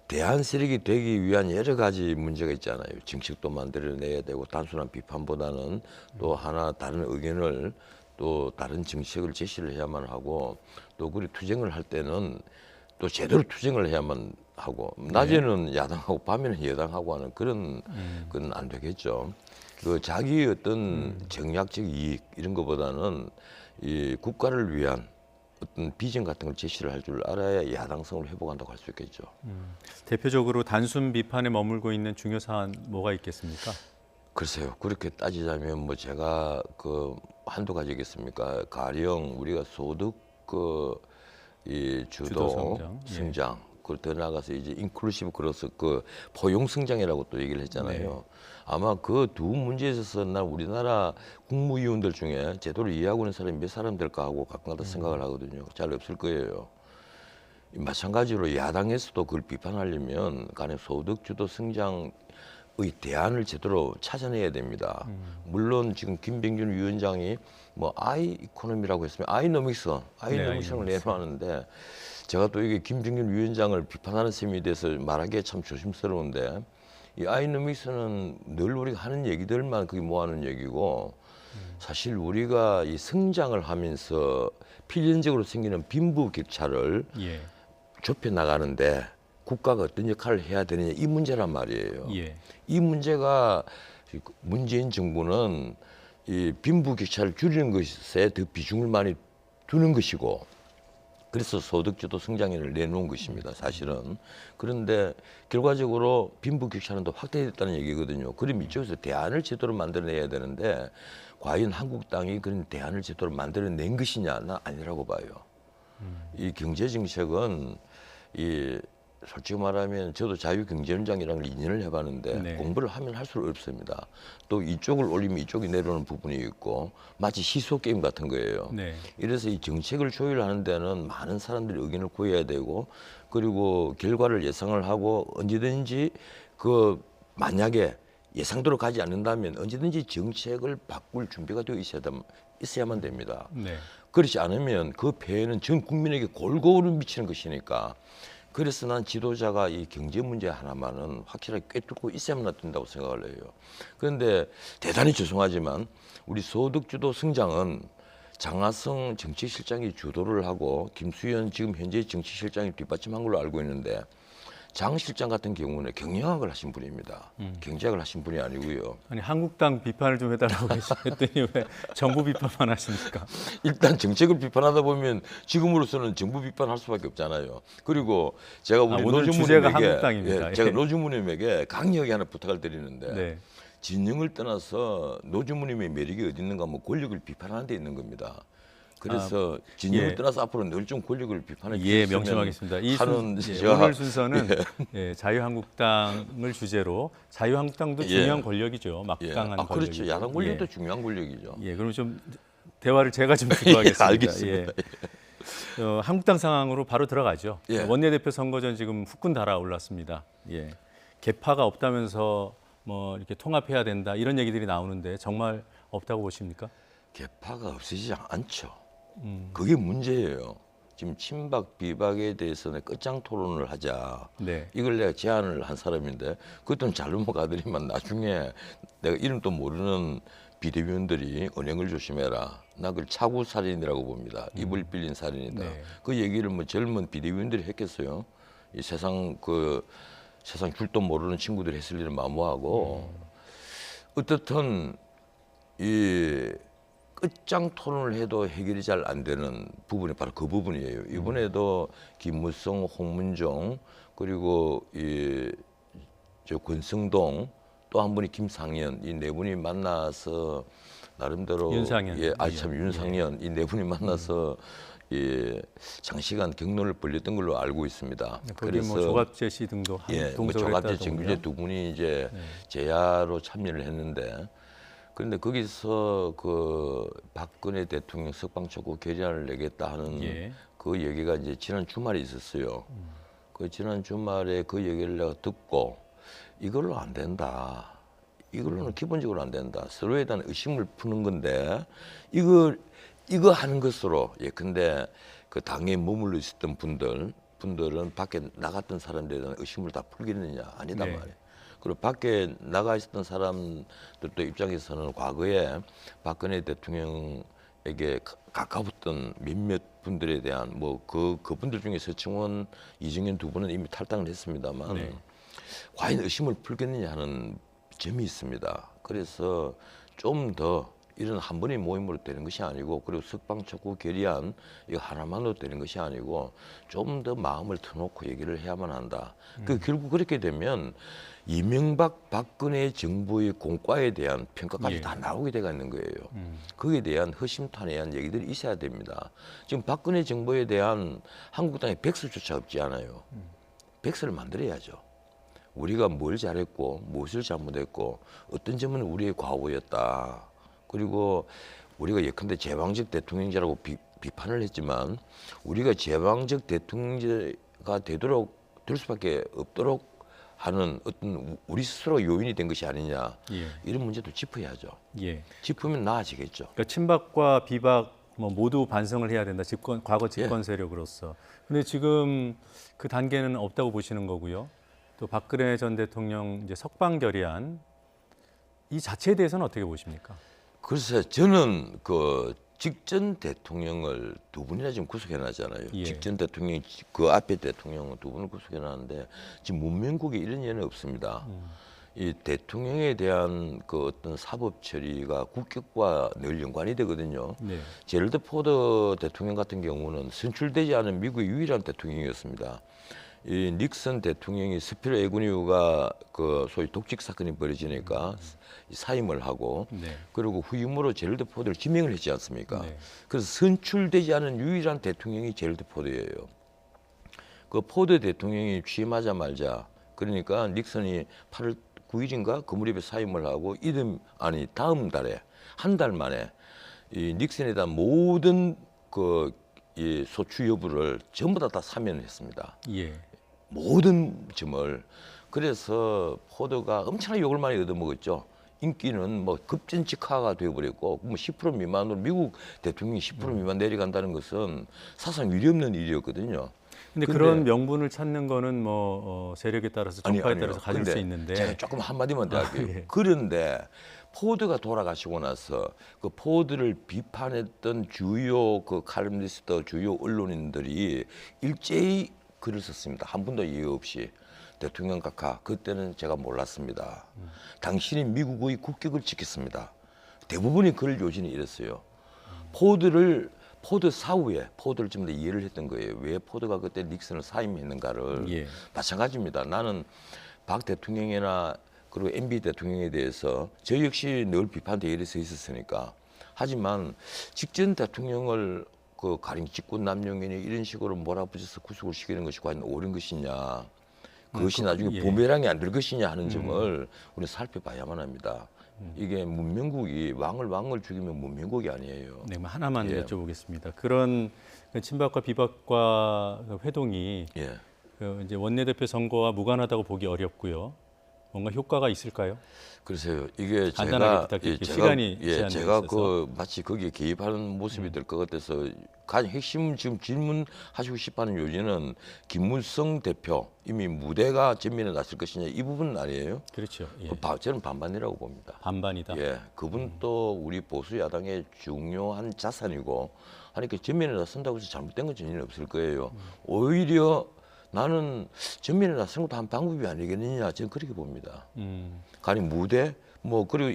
대안 세력이 되기 위한 여러 가지 문제가 있잖아요. 정책도 만들어내야 되고 단순한 비판보다는 또 하나 다른 의견을 또 다른 정책을 제시를 해야만 하고 또 그리 투쟁을 할 때는 또 제대로 투쟁을 해야만 하고 낮에는 야당하고 밤에는 여당하고 하는 그런 건 안 되겠죠. 그 자기 어떤 정략적 이익 이런 것보다는 이 국가를 위한 어떤 비전 같은 걸 제시를 할 줄 알아야 야당성을 회복한다고 할 수 있겠죠. 대표적으로 단순 비판에 머물고 있는 중요 사안 뭐가 있겠습니까? 글쎄요. 그렇게 따지자면 뭐 제가 그 한두 가지겠습니까? 가령 우리가 소득 이 주도 성장. 그걸 더 나아가서 이제 인클루시브 그로서 그 포용 성장이라고 또 얘기를 했잖아요. 네. 아마 그 두 문제에 있어서 나 우리나라 국무위원들 중에 제도를 이해하고 있는 사람이 몇 사람 될까 하고 가끔가다 생각을 하거든요. 잘 없을 거예요. 마찬가지로 야당에서도 그걸 비판하려면 간에 소득 주도 성장의 대안을 제대로 찾아내야 됩니다. 물론 지금 김병준 위원장이 뭐 아이 이코노미라고 했으면 아이노믹스를 내놓았는데 제가 또 이게 김병준 위원장을 비판하는 셈에 대해서 말하기에 참 조심스러운데 이 아이노믹스는 늘 우리가 하는 얘기들만 그게 모아놓은 얘기고 사실 우리가 이 성장을 하면서 필연적으로 생기는 빈부격차를 예. 좁혀 나가는데 국가가 어떤 역할을 해야 되느냐 이 문제란 말이에요. 예. 이 문제가 문재인 정부는 이 빈부격차를 줄이는 것에 더 비중을 많이 두는 것이고 그래서 소득주도 성장률을 내놓은 것입니다. 사실은. 그런데 결과적으로 빈부격차는 더 확대됐다는 얘기거든요. 그럼 이쪽에서 대안을 제대로 만들어내야 되는데 과연 한국당이 그런 대안을 제대로 만들어낸 것이냐? 난 아니라고 봐요. 이 경제정책은 솔직히 말하면 저도 자유경제원장이라는 걸 2년을 해봤는데 네. 공부를 하면 할수록 어렵습니다. 또 이쪽을 올리면 이쪽이 내려오는 부분이 있고 마치 시소 게임 같은 거예요. 네. 이래서 이 정책을 조율하는 데는 많은 사람들이 의견을 구해야 되고 그리고 결과를 예상을 하고 언제든지 만약에 예상대로 가지 않는다면 언제든지 정책을 바꿀 준비가 되어 있어야만 됩니다. 네. 그렇지 않으면 그 폐해는 전 국민에게 골고루 미치는 것이니까 그래서 난 지도자가 이 경제 문제 하나만은 확실하게 꿰뚫고 있어야만 된다고 생각을 해요. 그런데 대단히 죄송하지만 우리 소득주도 성장은 장하성 정치실장이 주도를 하고 김수현 지금 현재 정치실장이 뒷받침한 걸로 알고 있는데 장 실장 같은 경우는 경영학을 하신 분입니다. 경제학을 하신 분이 아니고요. 아니 한국당 비판을 좀 해달라고 계시더니 왜 정부 비판만 하십니까? 일단 정책을 비판하다 보면 지금으로서는 정부 비판할 수밖에 없잖아요. 그리고 제가 우리 오늘 주제가 노주무님에게 한국당입니다. 제가 예. 노주무님에게 강력히 하나 부탁을 드리는데 네. 진영을 떠나서 노주무님의 매력이 어디 있는가 하면 권력을 비판하는 데 있는 겁니다. 그래서 진영을 예. 떠나서 앞으로 늘 좀 권력을 비판해 예, 주셨으면 명심하겠습니다. 하는 오늘 순서는 자유한국당을 주제로 자유한국당도 중요한 권력이죠. 막강한 권력이죠. 그렇죠. 야당 권력도 중요한 권력이죠. 예, 그럼 좀 대화를 제가 좀 주도하겠습니다. 알겠습니다. 한국당 상황으로 바로 들어가죠. 예. 원내대표 선거 전 지금 후끈 달아올랐습니다. 예. 개파가 없다면서 뭐 이렇게 통합해야 된다 이런 얘기들이 나오는데 정말 없다고 보십니까? 개파가 없어지지 않죠. 그게 문제예요. 지금 친박 비박에 대해서는 끝장 토론을 하자. 네. 이걸 내가 제안을 한 사람인데 그것도 잘 넘어가더니만 나중에 내가 이름도 모르는 비대위원들이 언행을 조심해라. 나 그걸 차구살인이라고 봅니다. 입을 빌린 살인이다. 네. 그 얘기를 뭐 젊은 비대위원들이 했겠어요. 이 세상 줄도 모르는 친구들이 했을 일은 마무하고 어떻든 이 끝장 토론을 해도 해결이 잘 안 되는 부분이 바로 그 부분이에요. 이번에도 김무성, 홍문종 그리고 저 권성동 또 한 분이 김상현 이 네 분이 만나서 나름대로 윤상현. 윤상현 이 네 분이 만나서 장시간 격론을 벌였던 걸로 알고 있습니다. 거기 뭐 조갑재 씨 등도 동조를 조갑재, 했다더군요. 정규재 두 분이 이제 제야로 참여를 했는데 그런데 거기서 그 박근혜 대통령 석방촉구 결의안을 내겠다 하는 그 얘기가 이제 지난 주말에 있었어요. 그 지난 주말에 그 얘기를 내가 듣고 이걸로 안 된다. 이걸로는 기본적으로 안 된다. 서로에 대한 의심을 푸는 건데 이거 하는 것으로 근데 그 당에 머물러 있었던 분들은 밖에 나갔던 사람들에 대한 의심을 다 풀겠느냐 아니다 말이에요. 그리고 밖에 나가 있었던 사람들도 입장에서는 과거에 박근혜 대통령에게 가까웠던 몇몇 분들에 대한 뭐 그분들 중에 서청원, 이정현 두 분은 이미 탈당을 했습니다만 과연 의심을 풀겠느냐 하는 점이 있습니다. 그래서 좀 더 이런 한 번의 모임으로 되는 것이 아니고 그리고 석방촉구 결의안 이거 하나만으로 되는 것이 아니고 좀 더 마음을 터놓고 얘기를 해야만 한다. 결국 그렇게 되면 이명박 박근혜 정부의 공과에 대한 평가까지 다 나오게 돼가 있는 거예요. 거기에 대한 허심탄회한 얘기들이 있어야 됩니다. 지금 박근혜 정부에 대한 한국당의 백서조차 없지 않아요. 백서를 만들어야죠. 우리가 뭘 잘했고 무엇을 잘못했고 어떤 점은 우리의 과오였다. 그리고 우리가 예컨대 제왕적 대통령제라고 비판을 했지만 우리가 제왕적 대통령제가 될 수밖에 없도록 하는 어떤 우리 스스로 요인이 된 것이 아니냐 이런 문제도 짚어야죠. 짚으면 나아지겠죠. 그러니까 친박과 비박 뭐 모두 반성을 해야 된다. 과거 집권 세력으로서. 근데 지금 그 단계는 없다고 보시는 거고요. 또 박근혜 전 대통령 이제 석방 결의안 이 자체에 대해서는 어떻게 보십니까? 글쎄 저는 그 직전 대통령을 두 분이나 지금 구속해놨잖아요. 직전 대통령 그 앞에 대통령은 두 분을 구속해놨는데 지금 문명국에 이런 예는 없습니다. 이 대통령에 대한 그 어떤 사법 처리가 국격과 늘 연관이 되거든요. 제럴드 포드 대통령 같은 경우는 선출되지 않은 미국의 유일한 대통령이었습니다. 이 닉슨 대통령이 스피로 에그뉴가 그 소위 독직 사건이 벌어지니까 사임을 하고 그리고 후임으로 제럴드 포드를 지명을 했지 않습니까? 그래서 선출되지 않은 유일한 대통령이 제럴드 포드예요. 그 포드 대통령이 취임하자마자 그러니까 닉슨이 8월 9일인가 그 무렵에 사임을 하고 다음 달에 한 달 만에 이 닉슨에 대한 모든 이 소추 여부를 전부 다 사면을 했습니다. 모든 점을. 그래서 포드가 엄청나게 욕을 많이 얻어먹었죠. 인기는 뭐 급전직하가 되어버렸고 뭐 10% 미만으로 미국 대통령이 10% 미만 내려간다는 것은 사상 위례없는 일이었거든요. 근데 그런 명분을 찾는 거는 뭐 세력에 따라서 정파에 따라서 가질 수 있는데 제가 조금 한마디만 더 할게요. 그런데 포드가 돌아가시고 나서 그 포드를 비판했던 주요 그 칼럼니스트, 주요 언론인들이 일제히 글을 썼습니다. 한 분도 이해 없이. 대통령 각하, 그때는 제가 몰랐습니다. 당신이 미국의 국격을 지켰습니다. 대부분이 글 요지는 이랬어요. 포드 사후에 포드를 좀 더 이해를 했던 거예요. 왜 포드가 그때 닉슨을 사임했는가를. 예. 마찬가지입니다. 나는 박 대통령이나 그리고 MB 대통령에 대해서 저 역시 늘 비판 대열에 서 있었으니까. 하지만 직전 대통령을 그 가령 직권 남용이니 이런 식으로 몰아붙여서 구속을 시키는 것이 과연 옳은 것이냐. 그것이 나중에 예. 부메랑이 안 될 것이냐 하는 점을 우리는 살펴봐야만 합니다. 이게 문명국이 왕을 죽이면 문명국이 아니에요. 네, 하나만 예. 여쭤보겠습니다. 그런 친박과 비박과 회동이 예. 그 이제 원내대표 선거와 무관하다고 보기 어렵고요. 뭔가 효과가 있을까요? 글쎄요. 이게 간단하게 부탁드릴게요. 시간이 제한되어 제가 있어서. 그 마치 거기에 개입하는 모습이 될 것 같아서 가장 핵심 지금 질문하시고 싶어하는 요지는 김무성 대표 이미 무대가 전면에 났을 것이냐 이 부분은 아니에요. 그렇죠. 예. 저는 반반이라고 봅니다. 반반이다. 예, 그분도 우리 보수 야당의 중요한 자산이고 하니까 전면에 나선다고 해서 잘못된 건 전혀 없을 거예요. 오히려 나는 전면에 나선 것도 한 방법이 아니겠느냐 저는 그렇게 봅니다. 가령 무대 뭐 그리고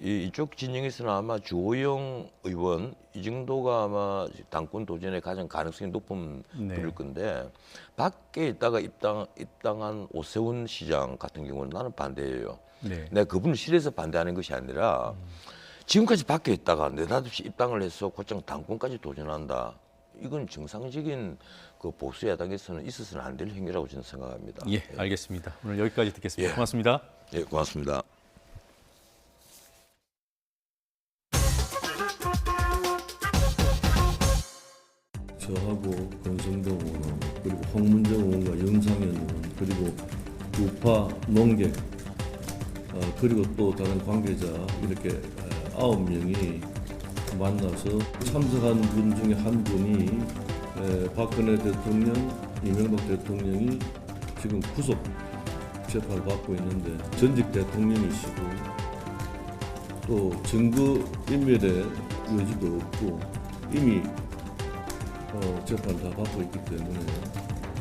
이쪽 진영에서는 아마 주호영 의원 이 정도가 아마 당권 도전에 가장 가능성이 높은 네. 분일 건데 밖에 있다가 입당한 오세훈 시장 같은 경우는 나는 반대예요. 네. 내가 그분을 싫어해서 반대하는 것이 아니라 지금까지 밖에 있다가 느닷없이 입당을 해서 곧장 당권까지 도전한다. 이건 정상적인 그 보수 야당에서는 있어서는 안 될 행위라고 저는 생각합니다. 예, 알겠습니다. 오늘 여기까지 듣겠습니다. 예. 고맙습니다. 예, 고맙습니다. 저하고 권성동 의원 그리고 황문정 의원과 영상현 의원 그리고 우파 농객 그리고 또 다른 관계자 이렇게 9명이 만나서 참석한 분 중에 한 분이 박근혜 대통령, 이명박 대통령이 지금 구속 재판을 받고 있는데 전직 대통령이시고 또 증거 인멸의 여지도 없고 이미 재판 다 받고 있기 때문에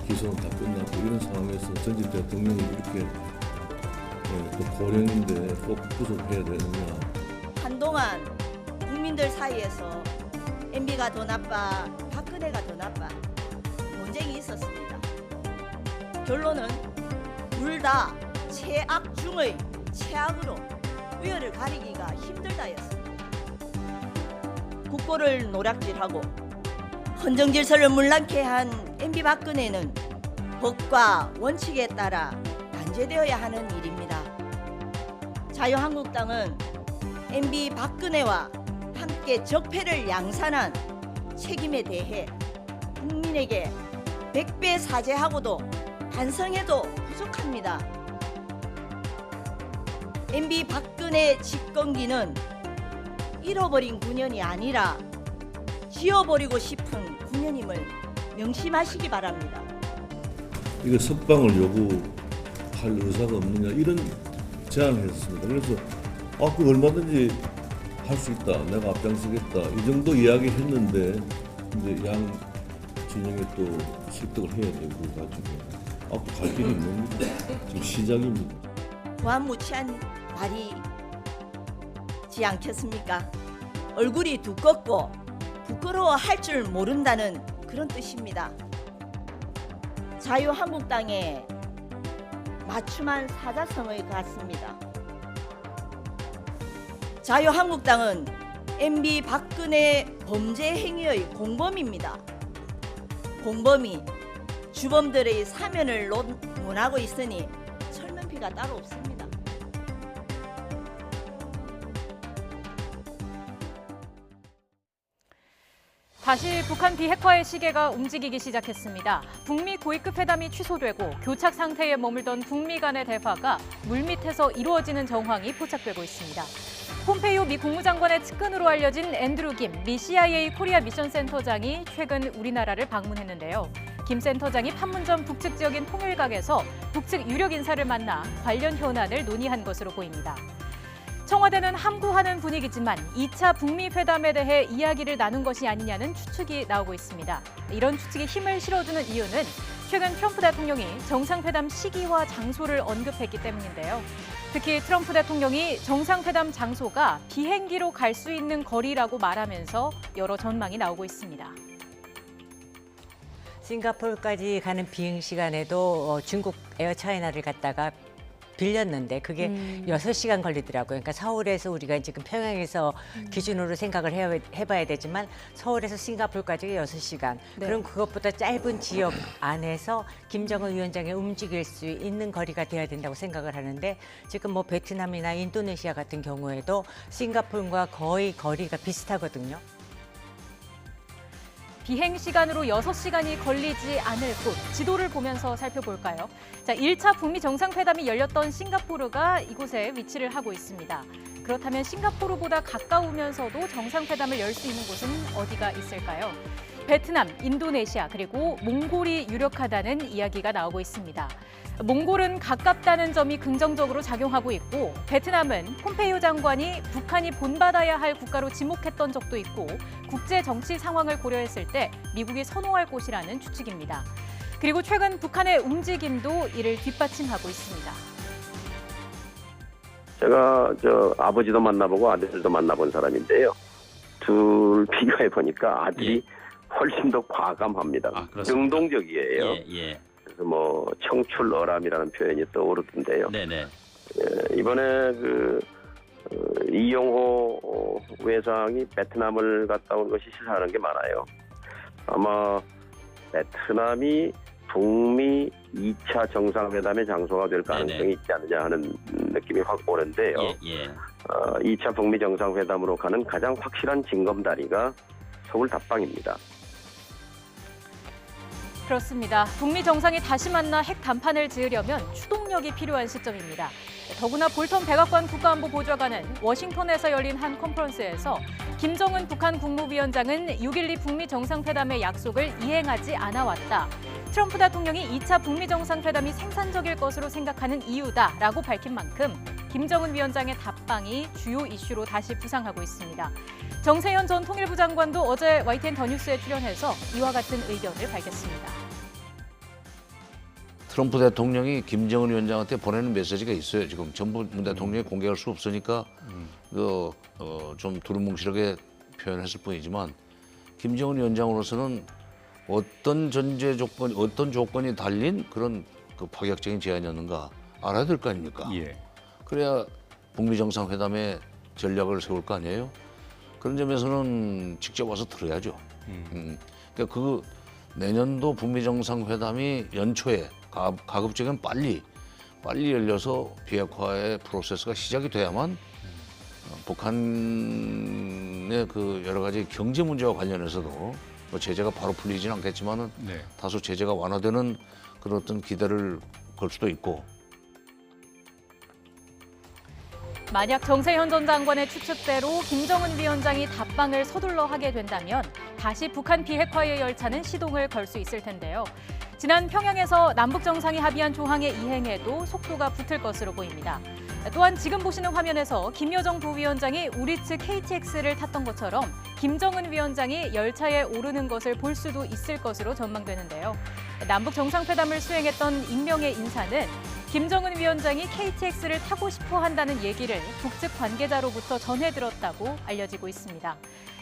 기소는 다 끝났고 이런 상황에서 전직 대통령이 이렇게 또 고령인데 꼭 구속해야 되느냐. 한동안 국민들 사이에서 MB가 더 나빠, 박근혜가 더 나빠 논쟁이 있었습니다. 결론은 둘 다 최악 중의 최악으로 우열을 가리기가 힘들다였습니다. 국보를 노략질하고 헌정질서를 문란케 한 MB 박근혜는 법과 원칙에 따라 단죄되어야 하는 일입니다. 자유한국당은 MB 박근혜와 함께 적폐를 양산한 책임에 대해 국민에게 100배 사죄하고도 반성해도 부족합니다. MB 박근혜 집권기는 잃어버린 9년이 아니라 지워버리고 싶은 9년임을 명심하시기 바랍니다. 이거 석방을 요구할 의사가 없느냐 이런 제안을 했습니다. 그래서 그 얼마든지 할 수 있다. 내가 앞장서겠다. 이 정도 이야기했는데 이제 양 진영에 또 설득을 해야 되고 가지고 갈 길이 있는 겁니다. 지금 시작입니다. 무한무치한 말이지 않겠습니까? 얼굴이 두껍고 부끄러워할 줄 모른다는 그런 뜻입니다. 자유한국당의 맞춤한 사자성의 같습니다. 자유한국당은 MB 박근혜 범죄 행위의 공범입니다. 공범이 주범들의 사면을 논하고 있으니 설명피가 따로 없습니다. 다시 북한 비핵화의 시계가 움직이기 시작했습니다. 북미 고위급 회담이 취소되고 교착 상태에 머물던 북미 간의 대화가 물밑에서 이루어지는 정황이 포착되고 있습니다. 폼페이오 미 국무장관의 측근으로 알려진 앤드루 김 미 CIA 코리아 미션 센터장이 최근 우리나라를 방문했는데요. 김 센터장이 판문점 북측 지역인 통일각에서 북측 유력 인사를 만나 관련 현안을 논의한 것으로 보입니다. 청와대는 함구하는 분위기지만 2차 북미 회담에 대해 이야기를 나눈 것이 아니냐는 추측이 나오고 있습니다. 이런 추측에 힘을 실어주는 이유는 최근 트럼프 대통령이 정상회담 시기와 장소를 언급했기 때문인데요. 특히 트럼프 대통령이 정상회담 장소가 비행기로 갈 수 있는 거리라고 말하면서 여러 전망이 나오고 있습니다. 싱가포르까지 가는 비행 시간에도 중국 에어차이나를 갔다가 빌렸는데 그게 6시간 걸리더라고요. 그러니까 서울에서 우리가 지금 평양에서 기준으로 생각을 해봐야 되지만 서울에서 싱가포르까지가 6시간. 네. 그럼 그것보다 짧은 지역 안에서 김정은 위원장이 움직일 수 있는 거리가 돼야 된다고 생각을 하는데 지금 뭐 베트남이나 인도네시아 같은 경우에도 싱가포르와 거의 거리가 비슷하거든요. 비행 시간으로 6시간이 걸리지 않을 곳, 지도를 보면서 살펴볼까요? 자, 1차 북미 정상회담이 열렸던 싱가포르가 이곳에 위치를 하고 있습니다. 그렇다면 싱가포르보다 가까우면서도 정상회담을 열 수 있는 곳은 어디가 있을까요? 베트남, 인도네시아, 그리고 몽골이 유력하다는 이야기가 나오고 있습니다. 몽골은 가깝다는 점이 긍정적으로 작용하고 있고 베트남은 폼페이오 장관이 북한이 본받아야 할 국가로 지목했던 적도 있고 국제 정치 상황을 고려했을 때 미국이 선호할 곳이라는 추측입니다. 그리고 최근 북한의 움직임도 이를 뒷받침하고 있습니다. 제가 아버지도 만나보고 아들도 만나본 사람인데요. 둘 비교해 보니까 아들이 훨씬 더 과감합니다. 능동적이에요. 그래서 뭐 청출어람이라는 표현이 떠오르던데요. 네네. 이번에 이용호 외상이 베트남을 갔다 온 것이 시사하는 게 많아요. 아마 베트남이 북미 2차 정상회담의 장소가 될 가능성이 있지 않느냐 하는 느낌이 확 오는데요. 2차 북미 정상회담으로 가는 가장 확실한 징검다리가 서울 답방입니다. 그렇습니다. 북미 정상이 다시 만나 핵 담판을 지으려면 추동력이 필요한 시점입니다. 더구나 볼턴 백악관 국가안보보좌관은 워싱턴에서 열린 한 컨퍼런스에서 김정은 북한 국무위원장은 6.12 북미 정상회담의 약속을 이행하지 않아왔다. 트럼프 대통령이 2차 북미 정상회담이 생산적일 것으로 생각하는 이유다라고 밝힌 만큼 김정은 위원장의 답방이 주요 이슈로 다시 부상하고 있습니다. 정세현 전 통일부 장관도 어제 YTN 더 뉴스에 출연해서 이와 같은 의견을 밝혔습니다. 트럼프 대통령이 김정은 위원장한테 보내는 메시지가 있어요. 지금 전부 문 대통령이 공개할 수 없으니까 좀 두루뭉실하게 표현했을 뿐이지만 김정은 위원장으로서는 어떤 전제 조건, 어떤 조건이 달린 그런 파격적인 제안이었는가 알아야 될 거 아닙니까? 그래야 북미 정상회담의 전략을 세울 거 아니에요? 그런 점에서는 직접 와서 들어야죠. 그러니까 내년도 북미 정상회담이 연초에 가급적이면 빨리 열려서 비핵화의 프로세스가 시작이 돼야만 북한의 여러 가지 경제 문제와 관련해서도 뭐 제재가 바로 풀리지는 않겠지만은 다소 제재가 완화되는 그런 어떤 기대를 걸 수도 있고. 만약 정세현 전 장관의 추측대로 김정은 위원장이 답방을 서둘러 하게 된다면 다시 북한 비핵화의 열차는 시동을 걸 수 있을 텐데요. 지난 평양에서 남북 정상이 합의한 조항의 이행에도 속도가 붙을 것으로 보입니다. 또한 지금 보시는 화면에서 김여정 부위원장이 우리 측 KTX를 탔던 것처럼 김정은 위원장이 열차에 오르는 것을 볼 수도 있을 것으로 전망되는데요. 남북 정상회담을 수행했던 익명의 인사는 김정은 위원장이 KTX를 타고 싶어 한다는 얘기를 북측 관계자로부터 전해 들었다고 알려지고 있습니다.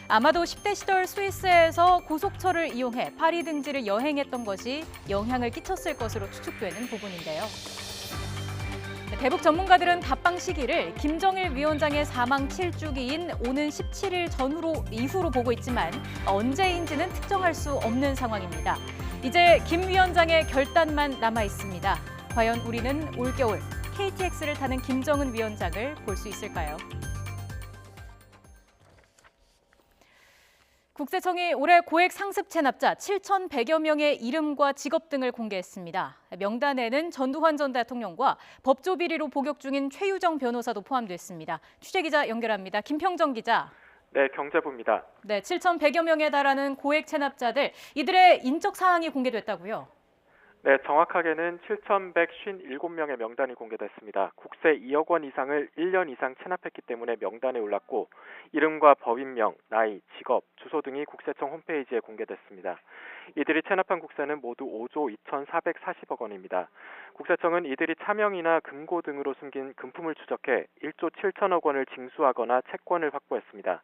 아마도 10대 시절 스위스에서 고속철을 이용해 파리 등지를 여행했던 것이 영향을 끼쳤을 것으로 추측되는 부분인데요. 대북 전문가들은 답방 시기를 김정일 위원장의 사망 7주기인 오는 17일 이후로 보고 있지만 언제인지는 특정할 수 없는 상황입니다. 이제 김 위원장의 결단만 남아 있습니다. 과연 우리는 올겨울 KTX를 타는 김정은 위원장을 볼 수 있을까요? 국세청이 올해 고액 상습 체납자 7,100여 명의 이름과 직업 등을 공개했습니다. 명단에는 전두환 전 대통령과 법조 비리로 복역 중인 최유정 변호사도 포함됐습니다. 취재기자 연결합니다. 김평정 기자. 네, 경제부입니다. 네, 7,100여 명에 달하는 고액 체납자들, 이들의 인적 사항이 공개됐다고요? 네, 정확하게는 7,157명의 명단이 공개됐습니다. 국세 2억 원 이상을 1년 이상 체납했기 때문에 명단에 올랐고 이름과 법인명, 나이, 직업, 주소 등이 국세청 홈페이지에 공개됐습니다. 이들이 체납한 국세는 모두 5조 2,440억 원입니다. 국세청은 이들이 차명이나 금고 등으로 숨긴 금품을 추적해 1조 7천억 원을 징수하거나 채권을 확보했습니다.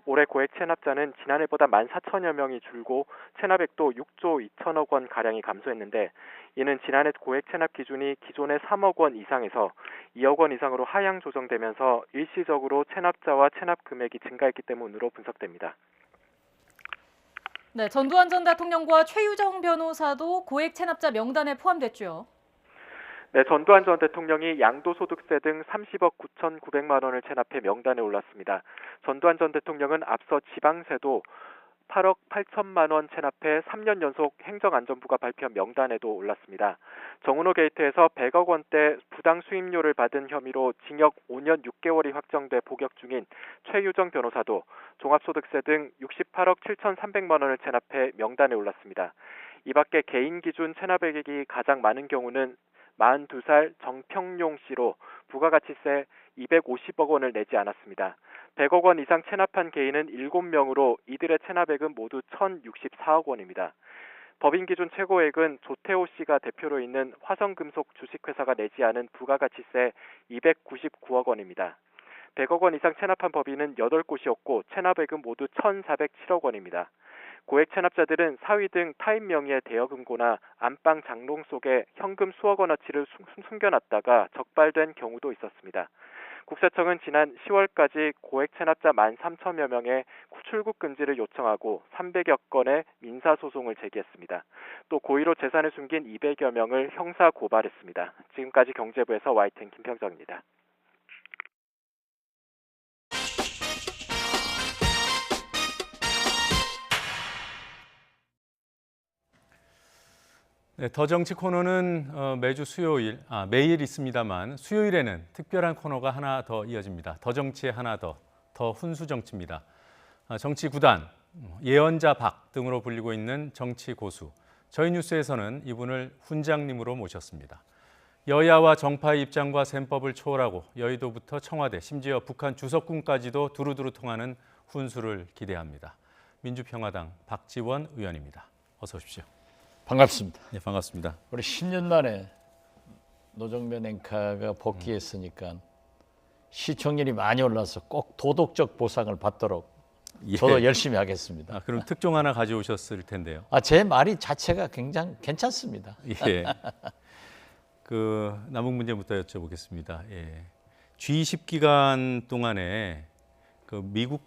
올해 고액 체납자는 지난해보다 14,000여 명이 줄고 체납액도 6조 2천억 원 가량이 감소했는데 이는 지난해 고액 체납 기준이 기존의 3억 원 이상에서 2억 원 이상으로 하향 조정되면서 일시적으로 체납자와 체납 금액이 증가했기 때문으로 분석됩니다. 네, 전두환 전 대통령과 최유정 변호사도 고액 체납자 명단에 포함됐죠. 네, 전두환 전 대통령이 양도소득세 등 30억 9,900만 원을 체납해 명단에 올랐습니다. 전두환 전 대통령은 앞서 지방세도 8억 8천만 원 체납해 3년 연속 행정안전부가 발표한 명단에도 올랐습니다. 정은호 게이트에서 100억 원대 부당 수임료를 받은 혐의로 징역 5년 6개월이 확정돼 복역 중인 최유정 변호사도 종합소득세 등 68억 7,300만 원을 체납해 명단에 올랐습니다. 이 밖에 개인 기준 체납액이 가장 많은 경우는 42살 정평용 씨로 부가가치세 250억 원을 내지 않았습니다. 100억 원 이상 체납한 개인은 7명으로 이들의 체납액은 모두 1,064억 원입니다. 법인 기준 최고액은 조태호 씨가 대표로 있는 화성금속 주식회사가 내지 않은 부가가치세 299억 원입니다. 100억 원 이상 체납한 법인은 8곳이었고 체납액은 모두 1,407억 원입니다. 고액 체납자들은 사위 등 타인 명의의 대여금고나 안방 장롱 속에 현금 수억 원어치를 숨겨놨다가 적발된 경우도 있었습니다. 국세청은 지난 10월까지 고액 체납자 13,000여 명의 출국 금지를 요청하고 300여 건의 민사소송을 제기했습니다. 또 고의로 재산을 숨긴 200여 명을 형사 고발했습니다. 지금까지 경제부에서 YTN 김평정입니다. 네, 더 정치 코너는 매주 매일 있습니다만 수요일에는 특별한 코너가 하나 더 이어집니다. 더 정치의 하나 더 훈수 정치입니다. 정치 구단, 예언자 박 등으로 불리고 있는 정치 고수. 저희 뉴스에서는 이분을 훈장님으로 모셨습니다. 여야와 정파의 입장과 셈법을 초월하고 여의도부터 청와대, 심지어 북한 주석궁까지도 두루두루 통하는 훈수를 기대합니다. 민주평화당 박지원 의원입니다. 어서 오십시오. 반갑습니다. 네, 반갑습니다. 우리 10년 만에 노정면 앵커가 복귀했으니까 시청률이 많이 올라서 꼭 도덕적 보상을 받도록 저도 열심히 하겠습니다. 그럼 특종 하나 가져오셨을 텐데요. 제 말이 자체가 굉장히 괜찮습니다. 예. 남북 문제부터 여쭤보겠습니다. 예. G20 기간 동안에 미국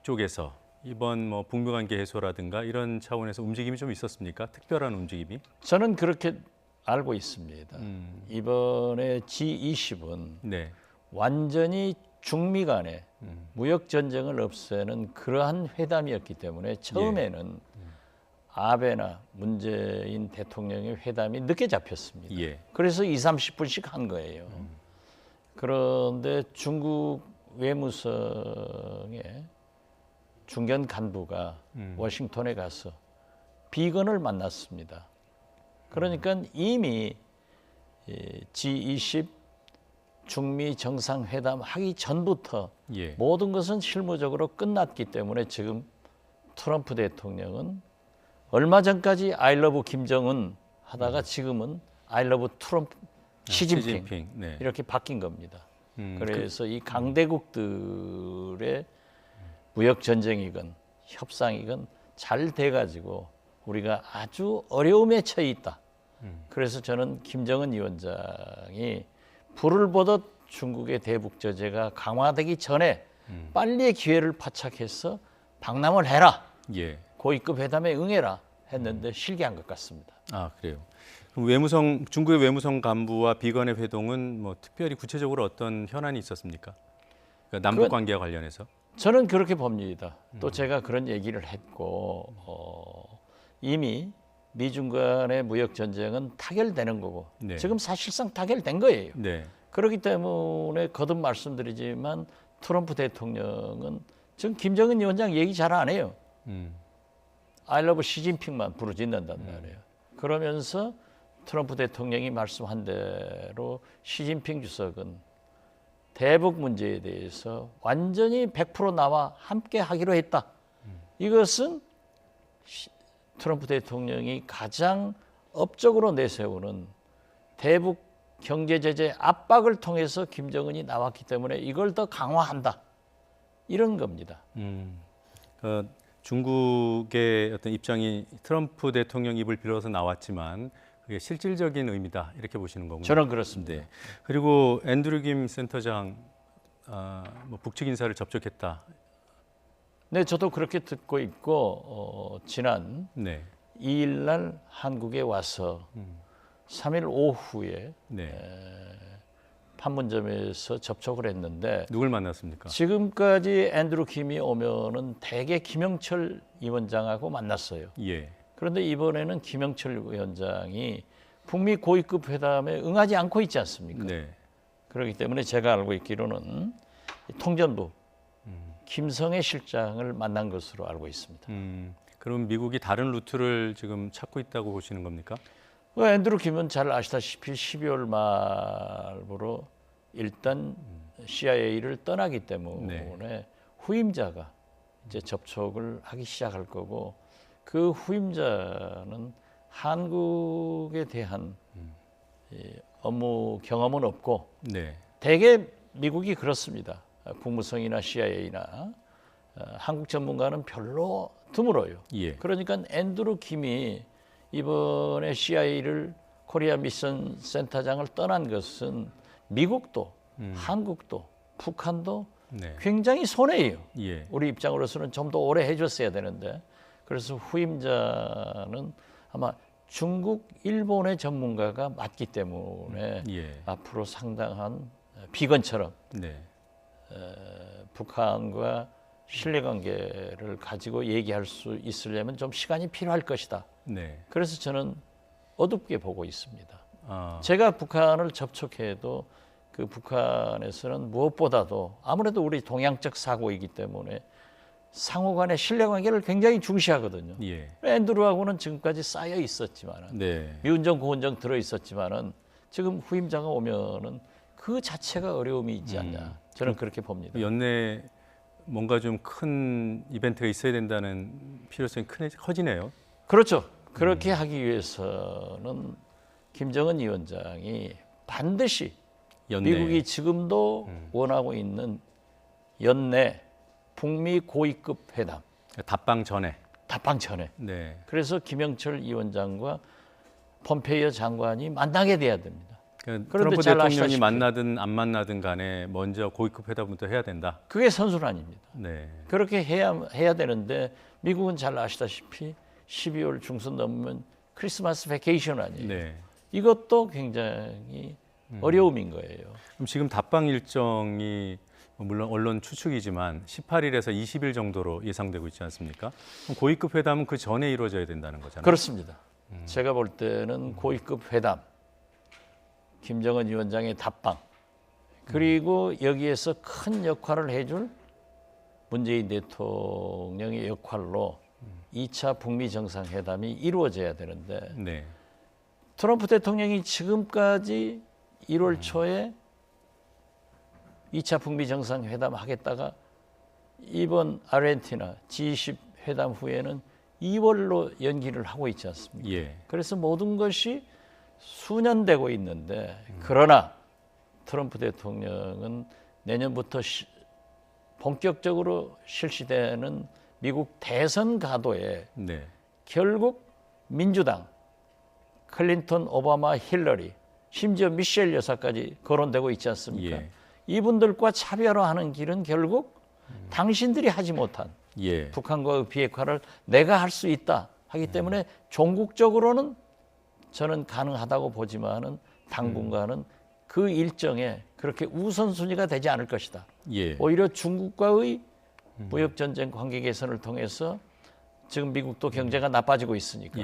쪽에서 이번 북미 관계 해소라든가 이런 차원에서 움직임이 좀 있었습니까? 특별한 움직임이? 저는 그렇게 알고 있습니다. 이번에 G20은 네. 완전히 중미 간의 무역 전쟁을 없애는 그러한 회담이었기 때문에 처음에는 아베나 문재인 대통령의 회담이 늦게 잡혔습니다. 예. 그래서 20-30분씩 한 거예요. 그런데 중국 외무성의 중견 간부가 워싱턴에 가서 비건을 만났습니다. 그러니까 이미 G20 중미 정상회담 하기 전부터 모든 것은 실무적으로 끝났기 때문에 지금 트럼프 대통령은 얼마 전까지 I love 김정은 하다가 지금은 I love 트럼프 시진핑 네. 이렇게 바뀐 겁니다. 그래서 이 강대국들의 무역 전쟁이건 협상이건 잘 돼가지고 우리가 아주 어려움에 처해 있다. 그래서 저는 김정은 위원장이 불을 보듯 중국의 대북 제재가 강화되기 전에 빨리 기회를 포착해서 방남을 해라. 예. 고위급 회담에 응해라 했는데 실기한 것 같습니다. 아, 그래요. 그럼 중국의 외무성 간부와 비건의 회동은 특별히 구체적으로 어떤 현안이 있었습니까? 그러니까 남북 관계와 관련해서? 저는 그렇게 봅니다. 또 제가 그런 얘기를 했고 이미 미중 간의 무역 전쟁은 타결되는 거고 지금 사실상 타결된 거예요. 그렇기 때문에 거듭 말씀드리지만 트럼프 대통령은 지금 김정은 위원장 얘기 잘 안 해요. I love 시진핑만 부르짖는단 말이에요. 그러면서 트럼프 대통령이 말씀한 대로 시진핑 주석은 대북 문제에 대해서 완전히 100% 나와 함께 하기로 했다. 이것은 트럼프 대통령이 가장 업적으로 내세우는 대북 경제 제재 압박을 통해서 김정은이 나왔기 때문에 이걸 더 강화한다. 이런 겁니다. 중국의 어떤 입장이 트럼프 대통령 입을 빌어서 나왔지만 그게 실질적인 의미다 이렇게 보시는 거군요. 저는 그렇습니다. 네. 그리고 앤드류 김 센터장 뭐 북측 인사를 접촉했다. 네, 저도 그렇게 듣고 있고 지난 2일 날 한국에 와서 3일 오후에 판문점에서 접촉을 했는데 누굴 만났습니까? 지금까지 앤드루 김이 오면은 대개 김영철 위원장하고 만났어요. 예. 그런데 이번에는 김영철 위원장이 북미 고위급 회담에 응하지 않고 있지 않습니까? 네. 그렇기 때문에 제가 알고 있기로는 통전부 김성애 실장을 만난 것으로 알고 있습니다. 그럼 미국이 다른 루트를 지금 찾고 있다고 보시는 겁니까? 앤드루 김은 잘 아시다시피 12월 말부로 일단 CIA를 떠나기 때문에 후임자가 이제 접촉을 하기 시작할 거고 그 후임자는 한국에 대한 업무 경험은 없고 대개 미국이 그렇습니다. 국무성이나 CIA나 한국 전문가는 별로 드물어요. 그러니까 앤드루 김이 이번에 CIA를 코리아 미션 센터장을 떠난 것은 미국도 한국도 북한도 굉장히 손해예요. 우리 입장으로서는 좀 더 오래 해줬어야 되는데 그래서 후임자는 아마 중국, 일본의 전문가가 맞기 때문에 앞으로 상당한 비건처럼 북한과 신뢰관계를 가지고 얘기할 수 있으려면 좀 시간이 필요할 것이다. 그래서 저는 어둡게 보고 있습니다. 제가 북한을 접촉해도 그 북한에서는 무엇보다도 아무래도 우리 동양적 사고이기 때문에 상호 간의 신뢰관계를 굉장히 중시하거든요. 앤드루하고는 지금까지 쌓여 있었지만은 미운정 고운정 들어 있었지만은 지금 후임자가 오면은 그 자체가 어려움이 있지 않냐. 저는 그렇게 봅니다. 연내 뭔가 좀 큰 이벤트가 있어야 된다는 필요성이 커지네요. 그렇죠. 그렇게 하기 위해서는 김정은 위원장이 반드시 미국이 지금도 원하고 있는 연내 북미 고위급 회담. 답방 전에. 그래서 김영철 위원장과 폼페이오 장관이 만나게 돼야 됩니다. 트럼프 대통령이 만나든 안 만나든 간에 먼저 고위급 회담부터 해야 된다. 그게 선순환입니다. 그렇게 해야 되는데 미국은 잘 아시다시피 12월 중순 넘으면 크리스마스 베케이션 아니에요. 이것도 굉장히 어려움인 거예요. 그럼 지금 답방 일정이 물론 언론 추측이지만 18일에서 20일 정도로 예상되고 있지 않습니까? 그럼 고위급 회담은 그 전에 이루어져야 된다는 거잖아요. 그렇습니다. 제가 볼 때는 고위급 회담, 김정은 위원장의 답방, 그리고 여기에서 큰 역할을 해줄 문재인 대통령의 역할로 2차 북미 정상회담이 이루어져야 되는데 트럼프 대통령이 지금까지 1월 초에 2차 북미 정상회담 하겠다가 이번 아르헨티나 G20 회담 후에는 2월로 연기를 하고 있지 않습니까? 그래서 모든 것이 수년되고 있는데 그러나 트럼프 대통령은 내년부터 본격적으로 실시되는 미국 대선 가도에 결국 민주당, 클린턴, 오바마, 힐러리, 심지어 미셸 여사까지 거론되고 있지 않습니까? 이분들과 차별화하는 길은 결국 당신들이 하지 못한 북한과의 비핵화를 내가 할 수 있다 하기 때문에 종국적으로는 저는 가능하다고 보지만은 당분간은 그 일정에 그렇게 우선순위가 되지 않을 것이다. 오히려 중국과의 무역 전쟁 관계 개선을 통해서 지금 미국도 경제가 나빠지고 있으니까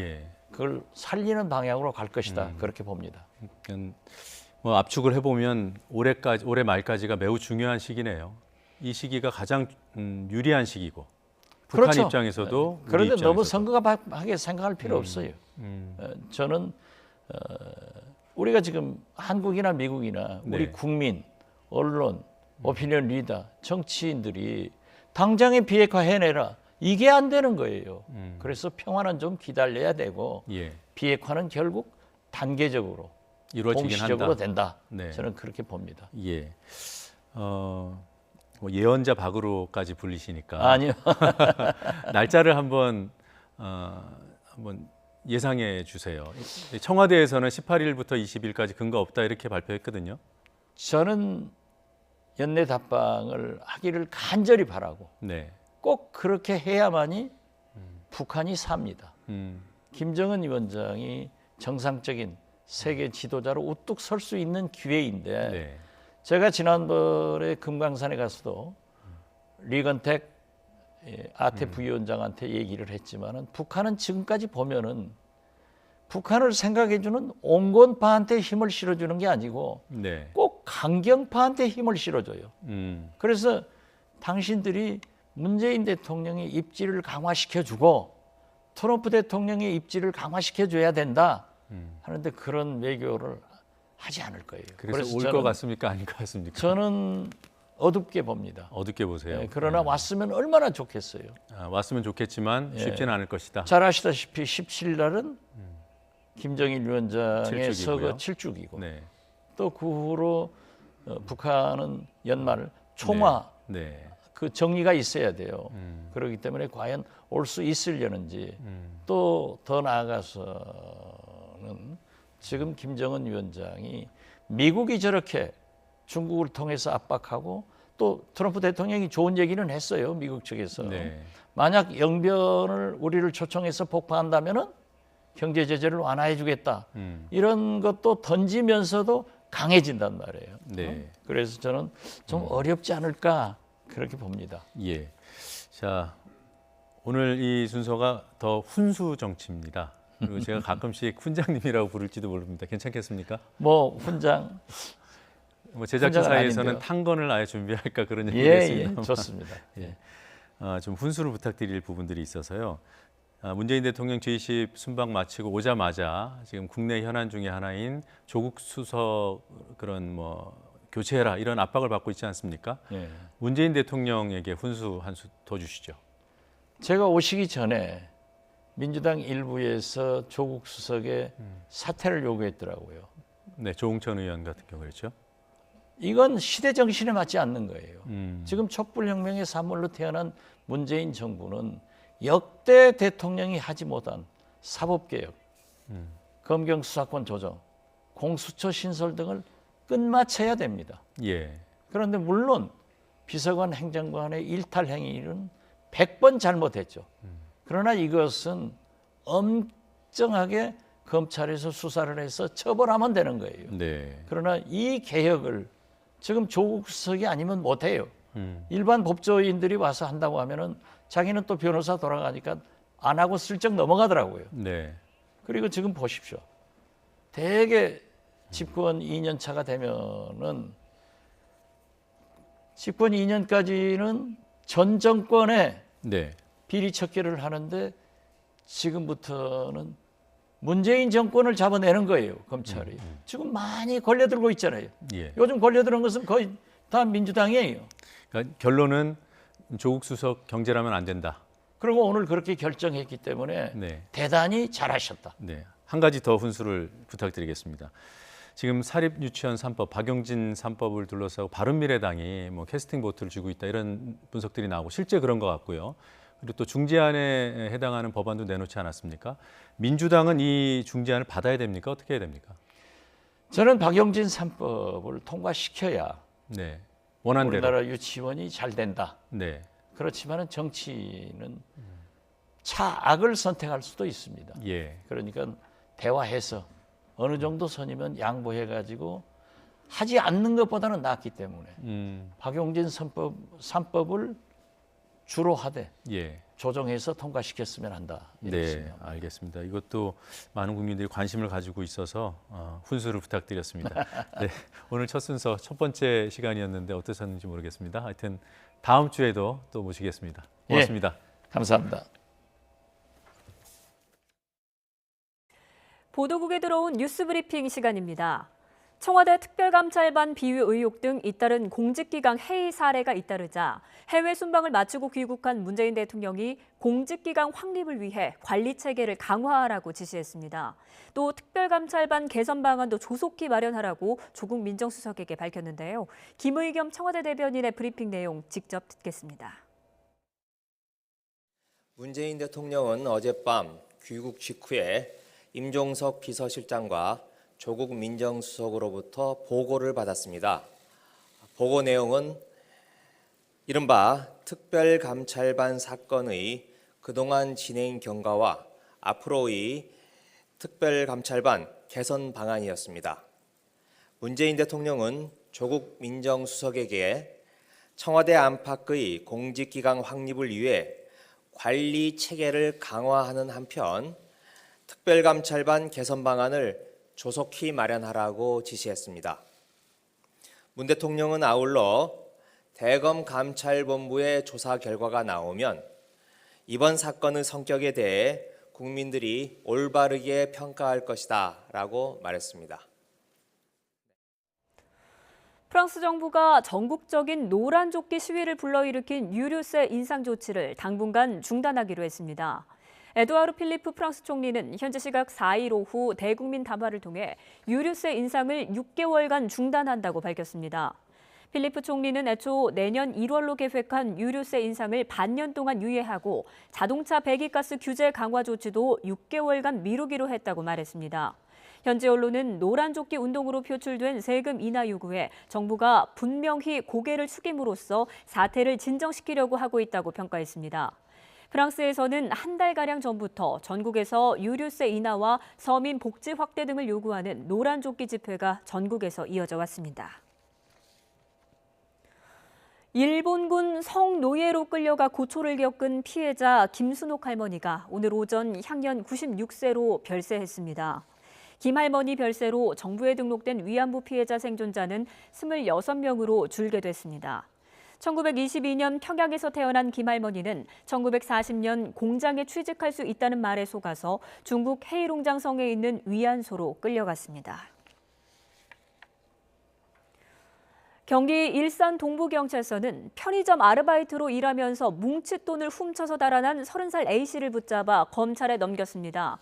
그걸 살리는 방향으로 갈 것이다. 그렇게 봅니다. 뭐 압축을 해보면 올해 말까지가 매우 중요한 시기네요. 이 시기가 가장 유리한 시기고 북한 입장에서도 그런데 너무 성급하게 생각할 필요 없어요. 저는 우리가 지금 한국이나 미국이나 우리 네. 국민, 언론, 오피니언 리더, 정치인들이 당장의 비핵화 해내라. 이게 안 되는 거예요. 그래서 평화는 좀 기다려야 되고 예. 비핵화는 결국 단계적으로 이루어지긴 공시적으로 한다. 된다. 네. 저는 그렇게 봅니다. 예. 뭐 예언자 박으로까지 불리시니까 아니요. 날짜를 한번 예상해 주세요. 청와대에서는 18일부터 20일까지 근거 없다 이렇게 발표했거든요. 저는 연내 답방을 하기를 간절히 바라고 네. 꼭 그렇게 해야만이 북한이 삽니다. 김정은 위원장이 정상적인 세계 지도자로 우뚝 설 수 있는 기회인데 네. 제가 지난번에 금강산에 가서도 리건택 아태 부위원장한테 얘기를 했지만은 북한은 지금까지 보면은 북한을 생각해주는 온건파한테 힘을 실어주는 게 아니고 네. 꼭 강경파한테 힘을 실어줘요. 그래서 당신들이 문재인 대통령의 입지를 강화시켜주고 트럼프 대통령의 입지를 강화시켜줘야 된다 하는데 그런 외교를 하지 않을 거예요. 그래서 올 것 같습니까? 아닌 것 같습니까? 저는 어둡게 봅니다. 어둡게 보세요. 네, 그러나 왔으면 얼마나 좋겠어요. 왔으면 좋겠지만 쉽지는 않을 것이다. 잘 아시다시피 17일 날은 김정일 위원장의 7주기고요. 서거 7주기고 네. 또 그 후로 북한은 연말 총화 네. 그 정리가 있어야 돼요. 그렇기 때문에 과연 올 수 있으려는지 또 더 나아가서는 지금 김정은 위원장이 미국이 저렇게 중국을 통해서 압박하고 또 트럼프 대통령이 좋은 얘기는 했어요. 미국 측에서. 네. 만약 영변을 우리를 초청해서 폭파한다면은 경제 제재를 완화해 주겠다. 이런 것도 던지면서도 강해진단 말이에요. 네. 그래서 저는 좀 어렵지 않을까 그렇게 봅니다. 예. 자, 오늘 이 순서가 더 훈수 정치입니다. 그리고 제가 가끔씩 훈장님이라고 부를지도 모릅니다. 괜찮겠습니까? 뭐 훈장 뭐 제작진 훈장은 사이에서는 아닌데요. 탄건을 아예 준비할까 그런 얘기를 예, 했습니다. 예, 좋습니다. 예. 좀 훈수를 부탁드릴 부분들이 있어서요. 문재인 대통령 G20 순방 마치고 오자마자 지금 국내 현안 중에 하나인 조국 수석 그런 뭐 교체해라 이런 압박을 받고 있지 않습니까? 예. 문재인 대통령에게 훈수 한 수 더 주시죠. 제가 오시기 전에 민주당 일부에서 조국 수석의 사퇴를 요구했더라고요. 네, 조홍천 의원 같은 경우 그렇죠. 이건 시대 정신에 맞지 않는 거예요. 지금 촛불혁명의 산물로 태어난 문재인 정부는 역대 대통령이 하지 못한 사법개혁, 검경수사권 조정, 공수처 신설 등을 끝마쳐야 됩니다. 예. 그런데 물론 비서관 행정관의 일탈 행위는 100번 잘못했죠. 그러나 이것은 엄정하게 검찰에서 수사를 해서 처벌하면 되는 거예요. 네. 그러나 이 개혁을 지금 조국 수석이 아니면 못해요. 일반 법조인들이 와서 한다고 하면은 자기는 또 변호사 돌아가니까 안 하고 슬쩍 넘어가더라고요. 네. 그리고 지금 보십시오. 대개 집권 2년 차가 되면은 집권 2년까지는 전 정권의 네. 비리 척결을 하는데 지금부터는 문재인 정권을 잡아내는 거예요, 검찰이. 지금 많이 걸려들고 있잖아요. 예. 요즘 걸려드는 것은 거의 다 민주당이에요. 그러니까 결론은 조국 수석 경제라면 안 된다. 그리고 오늘 그렇게 결정했기 때문에 네. 대단히 잘하셨다. 네. 한 가지 더 훈수를 부탁드리겠습니다. 지금 사립유치원 3법, 박용진 3법을 둘러싸고 바른미래당이 뭐 캐스팅 보트를 쥐고 있다 이런 분석들이 나오고 실제 그런 것 같고요. 그리고 또 중재안에 해당하는 법안도 내놓지 않았습니까? 민주당은 이 중재안을 받아야 됩니까? 어떻게 해야 됩니까? 저는 박용진 3법을 통과시켜야 네. 원한대로. 우리나라 유치원이 잘 된다. 네. 그렇지만 정치는 차악을 선택할 수도 있습니다. 예. 그러니까 대화해서 어느 정도 선이면 양보해가지고 하지 않는 것보다는 낫기 때문에 박용진 3법을 주로 하되 예. 조정해서 통과시켰으면 한다. 네, 알겠습니다. 이것도 많은 국민들이 관심을 가지고 있어서 훈수를 부탁드렸습니다. 네, 오늘 첫 순서 첫 번째 시간이었는데 어떠셨는지 모르겠습니다. 하여튼 다음 주에도 또 모시겠습니다. 고맙습니다. 예, 감사합니다. 보도국에 들어온 뉴스 브리핑 시간입니다. 청와대 특별감찰반 비위 의혹 등 잇따른 공직기강 해이 사례가 잇따르자 해외 순방을 마치고 귀국한 문재인 대통령이 공직기강 확립을 위해 관리 체계를 강화하라고 지시했습니다. 또 특별감찰반 개선 방안도 조속히 마련하라고 조국 민정수석에게 밝혔는데요. 김의겸 청와대 대변인의 브리핑 내용 직접 듣겠습니다. 문재인 대통령은 어젯밤 귀국 직후에 임종석 비서실장과 조국 민정수석으로부터 보고를 받았습니다. 보고 내용은 이른바 특별감찰반 사건의 그동안 진행 경과와 앞으로의 특별감찰반 개선 방안이었습니다. 문재인 대통령은 조국 민정수석에게 청와대 안팎의 공직기강 확립을 위해 관리 체계를 강화하는 한편 특별감찰반 개선 방안을 조속히 마련하라고 지시했습니다. 문 대통령은 아울러 대검감찰본부의 조사 결과가 나오면 이번 사건의 성격에 대해 국민들이 올바르게 평가할 것이다 라고 말했습니다. 프랑스 정부가 전국적인 노란조끼 시위를 불러일으킨 유류세 인상 조치를 당분간 중단하기로 했습니다. 에두아르 필리프 프랑스 총리는 현지 시각 4일 오후 대국민 담화를 통해 유류세 인상을 6개월간 중단한다고 밝혔습니다. 필리프 총리는 애초 내년 1월로 계획한 유류세 인상을 반년 동안 유예하고 자동차 배기가스 규제 강화 조치도 6개월간 미루기로 했다고 말했습니다. 현지 언론은 노란조끼 운동으로 표출된 세금 인하 요구에 정부가 분명히 고개를 숙임으로써 사태를 진정시키려고 하고 있다고 평가했습니다. 프랑스에서는 한 달가량 전부터 전국에서 유류세 인하와 서민 복지 확대 등을 요구하는 노란조끼 집회가 전국에서 이어져 왔습니다. 일본군 성노예로 끌려가 고초를 겪은 피해자 김순옥 할머니가 오늘 오전 향년 96세로 별세했습니다. 김 할머니 별세로 정부에 등록된 위안부 피해자 생존자는 26명으로 줄게 됐습니다. 1922년 평양에서 태어난 김 할머니는 1940년 공장에 취직할 수 있다는 말에 속아서 중국 헤이롱장성에 있는 위안소로 끌려갔습니다. 경기 일산 동부경찰서는 편의점 아르바이트로 일하면서 뭉칫돈을 훔쳐서 달아난 30살 A씨를 붙잡아 검찰에 넘겼습니다.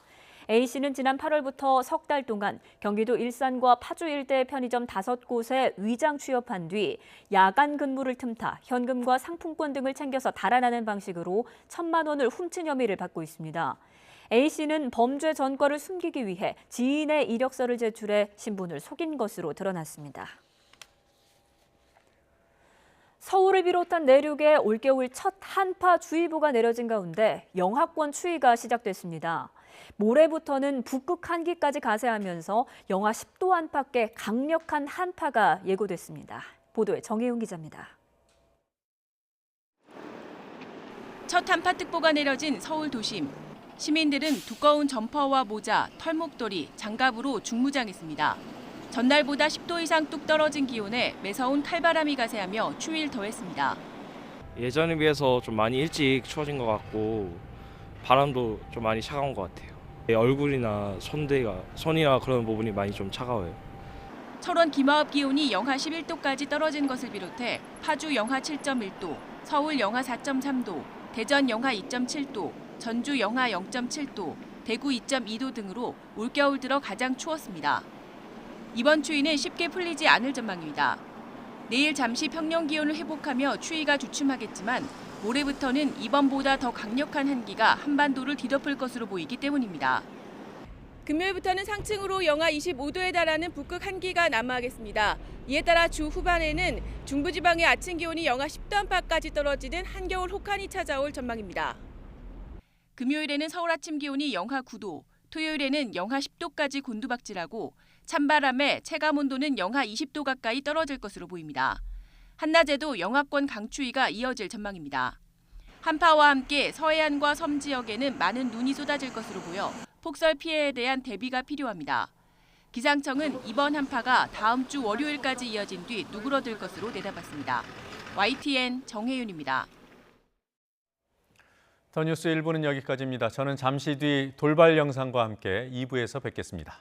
A씨는 지난 8월부터 석 달 동안 경기도 일산과 파주 일대 편의점 5곳에 위장 취업한 뒤 야간 근무를 틈타 현금과 상품권 등을 챙겨서 달아나는 방식으로 1,000만 원을 훔친 혐의를 받고 있습니다. A씨는 범죄 전과를 숨기기 위해 지인의 이력서를 제출해 신분을 속인 것으로 드러났습니다. 서울을 비롯한 내륙에 올겨울 첫 한파주의보가 내려진 가운데 영하권 추위가 시작됐습니다. 모레부터는 북극 한기까지 가세하면서 영하 10도 안팎의 강력한 한파가 예고됐습니다. 보도에 정혜윤 기자입니다. 첫 한파특보가 내려진 서울 도심. 시민들은 두꺼운 점퍼와 모자, 털목도리, 장갑으로 중무장했습니다. 전날보다 10도 이상 뚝 떨어진 기온에 매서운 칼바람이 가세하며 추위를 더했습니다. 예전에 비해서 좀 많이 일찍 추워진 것 같고 바람도 좀 많이 차가운 것 같아요. 얼굴이나 손이나 그런 부분이 많이 좀 차가워요. 철원 김화읍 기온이 영하 11도까지 떨어진 것을 비롯해 파주 영하 7.1도, 서울 영하 4.3도, 대전 영하 2.7도, 전주 영하 0.7도, 대구 2.2도 등으로 올겨울 들어 가장 추웠습니다. 이번 추위는 쉽게 풀리지 않을 전망입니다. 내일 잠시 평년 기온을 회복하며 추위가 주춤하겠지만 모레부터는 이번보다 더 강력한 한기가 한반도를 뒤덮을 것으로 보이기 때문입니다. 금요일부터는 상층으로 영하 25도에 달하는 북극 한기가 남하하겠습니다. 이에 따라 주 후반에는 중부지방의 아침 기온이 영하 10도 안팎까지 떨어지는 한겨울 혹한이 찾아올 전망입니다. 금요일에는 서울 아침 기온이 영하 9도, 토요일에는 영하 10도까지 곤두박질하고 찬바람에 체감온도는 영하 20도 가까이 떨어질 것으로 보입니다. 한낮에도 영하권 강추위가 이어질 전망입니다. 한파와 함께 서해안과 섬 지역에는 많은 눈이 쏟아질 것으로 보여 폭설 피해에 대한 대비가 필요합니다. 기상청은 이번 한파가 다음 주 월요일까지 이어진 뒤 누그러들 것으로 내다봤습니다. YTN 정혜윤입니다. 더 뉴스 1부는 여기까지입니다. 저는 잠시 뒤 돌발 영상과 함께 2부에서 뵙겠습니다.